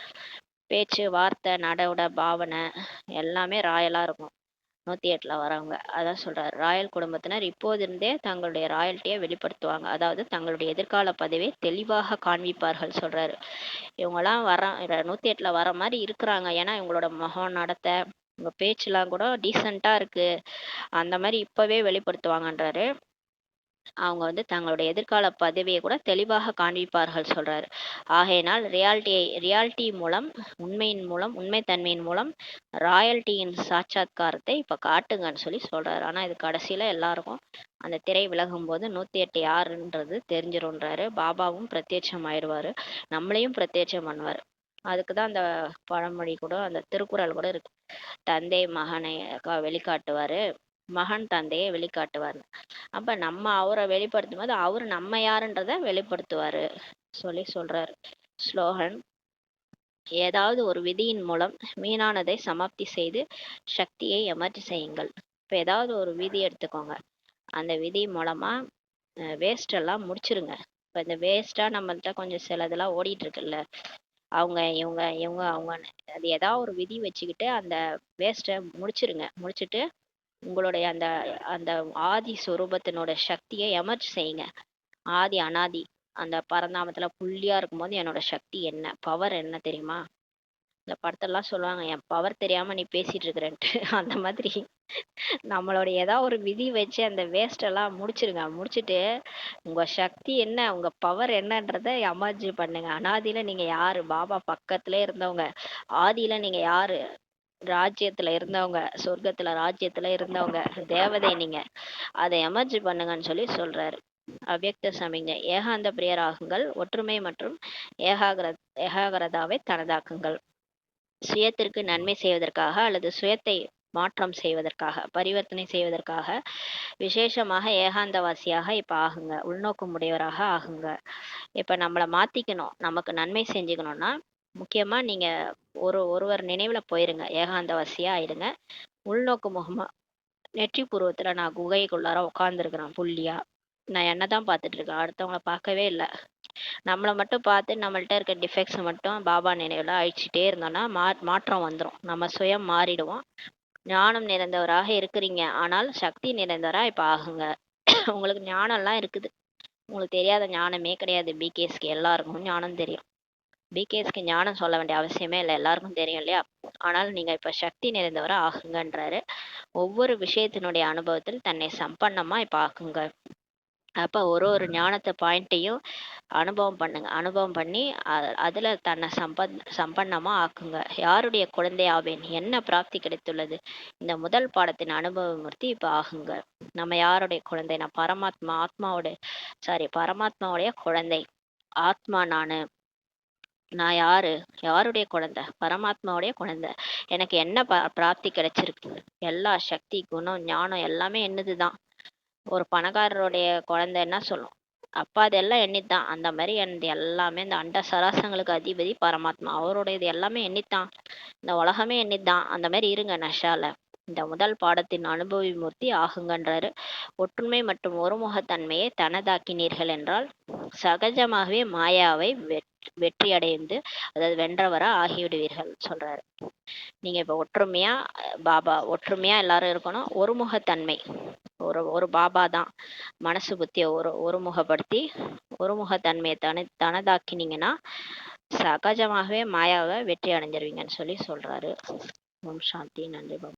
பேச்சு வார்த்தை நடோட பாவனை எல்லாமே ராயலா இருக்கும் 108ல வரவங்க. அதான் சொல்றாரு, ராயல் குடும்பத்தினர் இப்போதிருந்தே தங்களுடைய ராயல்ட்டியை வெளிப்படுத்துவாங்க. அதாவது தங்களுடைய எதிர்கால பதவியை தெளிவாக காண்பிப்பார்கள் சொல்றாரு. இவங்கெல்லாம் 108ல வர மாதிரி இருக்கிறாங்க. ஏன்னா இவங்களோட முகம் நடத்தை உங்க பேச்சுலாம் கூட டீசெண்டா இருக்கு. அந்த மாதிரி இப்பவே வெளிப்படுத்துவாங்கன்றாரு. அவங்க வந்து தங்களுடைய எதிர்கால பதவியை கூட தெளிவாக காண்பிப்பார்கள் சொல்றாரு. ஆகையினால் ரியாலிட்டி மூலம், உண்மையின் மூலம், உண்மைத்தன்மையின் மூலம் ராயல்ட்டியின் சாட்சாத்காரத்தை இப்ப காட்டுங்கன்னு சொல்றாரு. ஆனா இது கடைசியில எல்லாருக்கும் அந்த திரை விலகும் போது 108 யாருன்றது தெரிஞ்சிரும்ன்றாரு. பாபாவும் பிரத்யட்சம் ஆயிடுவாரு, நம்மளையும் பிரத்யட்சம் பண்ணுவாரு. அதுக்குதான் அந்த பழமொழி கூட, அந்த திருக்குறள் கூட இருக்கு, தந்தை மகனை வெளிக்காட்டுவாரு, மகன் தந்தையை வெளிக்காட்டுவார். அப்ப நம்ம அவரை வெளிப்படுத்தும் போது அவரு நம்ம யாருன்றத வெளிப்படுத்துவாரு சொல்றாரு. ஸ்லோகன்: ஏதாவது ஒரு விதியின் மூலம் மீனானதை சமாப்தி செய்து சக்தியை எமர்ஜி செய்யுங்கள். இப்ப ஏதாவது ஒரு விதி எடுத்துக்கோங்க, அந்த விதி மூலமா வேஸ்ட் எல்லாம் முடிச்சிருங்க. இப்ப இந்த வேஸ்டா நம்மள்ட்ட கொஞ்சம் சிலதெல்லாம் ஓடிட்டு இருக்குல்ல, அவங்க இவங்க இவங்க அவங்க, அது ஏதாவது ஒரு விதி வச்சுக்கிட்டு அந்த வேஸ்ட்டை முடிச்சிட்டு உங்களுடைய அந்த அந்த ஆதி சொரூபத்தினோட சக்தியை எமர்ஜ் செய்யுங்க. ஆதி அனாதி அந்த பரந்தாமத்துல புள்ளியா இருக்கும்போது என்னோட சக்தி என்ன, பவர் என்ன தெரியுமா? இந்த படத்தெல்லாம் சொல்லுவாங்க, என் பவர் தெரியாம நீ பேசிட்டு இருக்கிறன்ட்டு. அந்த மாதிரி நம்மளோட ஏதாவது ஒரு விதி வச்சு அந்த வேஸ்ட் எல்லாம் முடிச்சிட்டு உங்க சக்தி என்ன, உங்க பவர் என்னன்றத எமர்ஜ் பண்ணுங்க. அனாதியில நீங்க யாரு, பாபா பக்கத்துல இருந்தவங்க. ஆதியில நீங்க யாரு, ராஜ்யத்துல இருந்தவங்க, சொர்க்கத்துல ராஜ்யத்துல இருந்தவங்க, தேவதை நீங்க. அதை எமர்ஜி பண்ணுங்கன்னு சொல்றாரு. அவ்யக்த சமிஞ்சை: ஏகாந்த பிரியராகுங்கள், ஒற்றுமை மற்றும் ஏகாகிரதாவை தனதாக்குங்கள். சுயத்திற்கு நன்மை செய்வதற்காக அல்லது சுயத்தை மாற்றம் செய்வதற்காக, பரிவர்த்தனை செய்வதற்காக விசேஷமாக ஏகாந்தவாசியாக இப்ப ஆகுங்க, உள்நோக்கம் உடையவராக ஆகுங்க. இப்ப நம்மளை மாத்திக்கணும், நமக்கு நன்மை செஞ்சுக்கணும்னா முக்கியமா நீங்க ஒருவர் நினைவுல போயிருங்க, ஏகாந்தவாசியா ஆயிடுங்க. உள்நோக்கு முகமா நெற்றி பூர்வத்துல நான் குகைக்குள்ளார உட்காந்துருக்கிறேன் புள்ளியா. நான் என்னதான் பார்த்துட்டு இருக்கேன், அடுத்தவங்கள பார்க்கவே இல்லை. நம்மளை மட்டும் பார்த்து நம்மள்ட்ட இருக்க டிஃபெக்ட்ஸை மட்டும் பாபா நினைவுல அழிச்சிட்டே இருந்தோம்னா மாற்றம் வந்துடும். நம்ம சுயம் மாறிடுவோம். ஞானம் நிறைந்தவராக இருக்கிறீங்க, ஆனால் சக்தி நிறைந்தவரா இப்ப ஆகுங்க. உங்களுக்கு ஞானம்லாம் இருக்குது. உங்களுக்கு தெரியாத ஞானமே கிடையாது. பிகேஎஸ்க்கு எல்லாருக்கும் ஞானம் தெரியும். பிகேஎஸ்க்கு ஞானம் சொல்ல வேண்டிய அவசியமே இல்லை, எல்லாருக்கும் தெரியும் இல்லையா? ஆனால் நீங்க இப்ப சக்தி நிறைந்தவரா ஆகுங்கன்றாரு. ஒவ்வொரு விஷயத்தினுடைய அனுபவத்தில் தன்னை சம்பன்னமா இப்ப ஆக்குங்க. அப்ப ஒரு ஒரு ஞானத்தை பாயிண்ட்டையும் அனுபவம் பண்ணுங்க. அனுபவம் பண்ணி அதுல தன்னை சம்பன்னமா ஆக்குங்க. யாருடைய குழந்தை ஆவேன், என்ன பிராப்தி கிடைத்துள்ளது? இந்த முதல் பாடத்தின் அனுபவ மூர்த்தி இப்ப ஆகுங்க. நம்ம யாருடைய குழந்தை? நான் பரமாத்மாவுடைய குழந்தை. ஆத்மா நான் யாருடைய குழந்தை? பரமாத்மாவுடைய குழந்தை. எனக்கு என்ன பிராப்தி கிடைச்சிருக்கு? எல்லா சக்தி, குணம், ஞானம் எல்லாமே என்னதுதான். ஒரு பணக்காரருடைய குழந்தை என்ன சொல்லும்? அப்பா அதெல்லாம் எண்ணித்தான். அந்த மாதிரி என்னது எல்லாமே இந்த அண்ட சராசங்களுக்கு அதிபதி பரமாத்மா. அவருடைய இது எல்லாமே எண்ணித்தான். இந்த உலகமே எண்ணித்தான். அந்த மாதிரி இருங்க நஷால. இந்த முதல் பாடத்தின் அனுபவி மூர்த்தி ஆகுங்கன்றாரு. ஒற்றுமை மற்றும் ஒருமுகத்தன்மையை தனதாக்கினீர்கள் என்றால் சகஜமாகவே மாயாவை வெற்றி அடைந்து, அதாவது வென்றவரா ஆகிவிடுவீர்கள் சொல்றாரு. நீங்க இப்ப ஒற்றுமையா எல்லாரும் இருக்கணும். ஒருமுகத்தன்மை, ஒரு பாபா தான் மனசு புத்திய ஒருமுகப்படுத்தி ஒருமுகத்தன்மையை தனதாக்கினீங்கன்னா சகஜமாகவே மாயாவை வெற்றி அடைஞ்சிருவீங்கன்னு சொல்றாரு. ஓம் சாந்தி. நன்றி பாபா.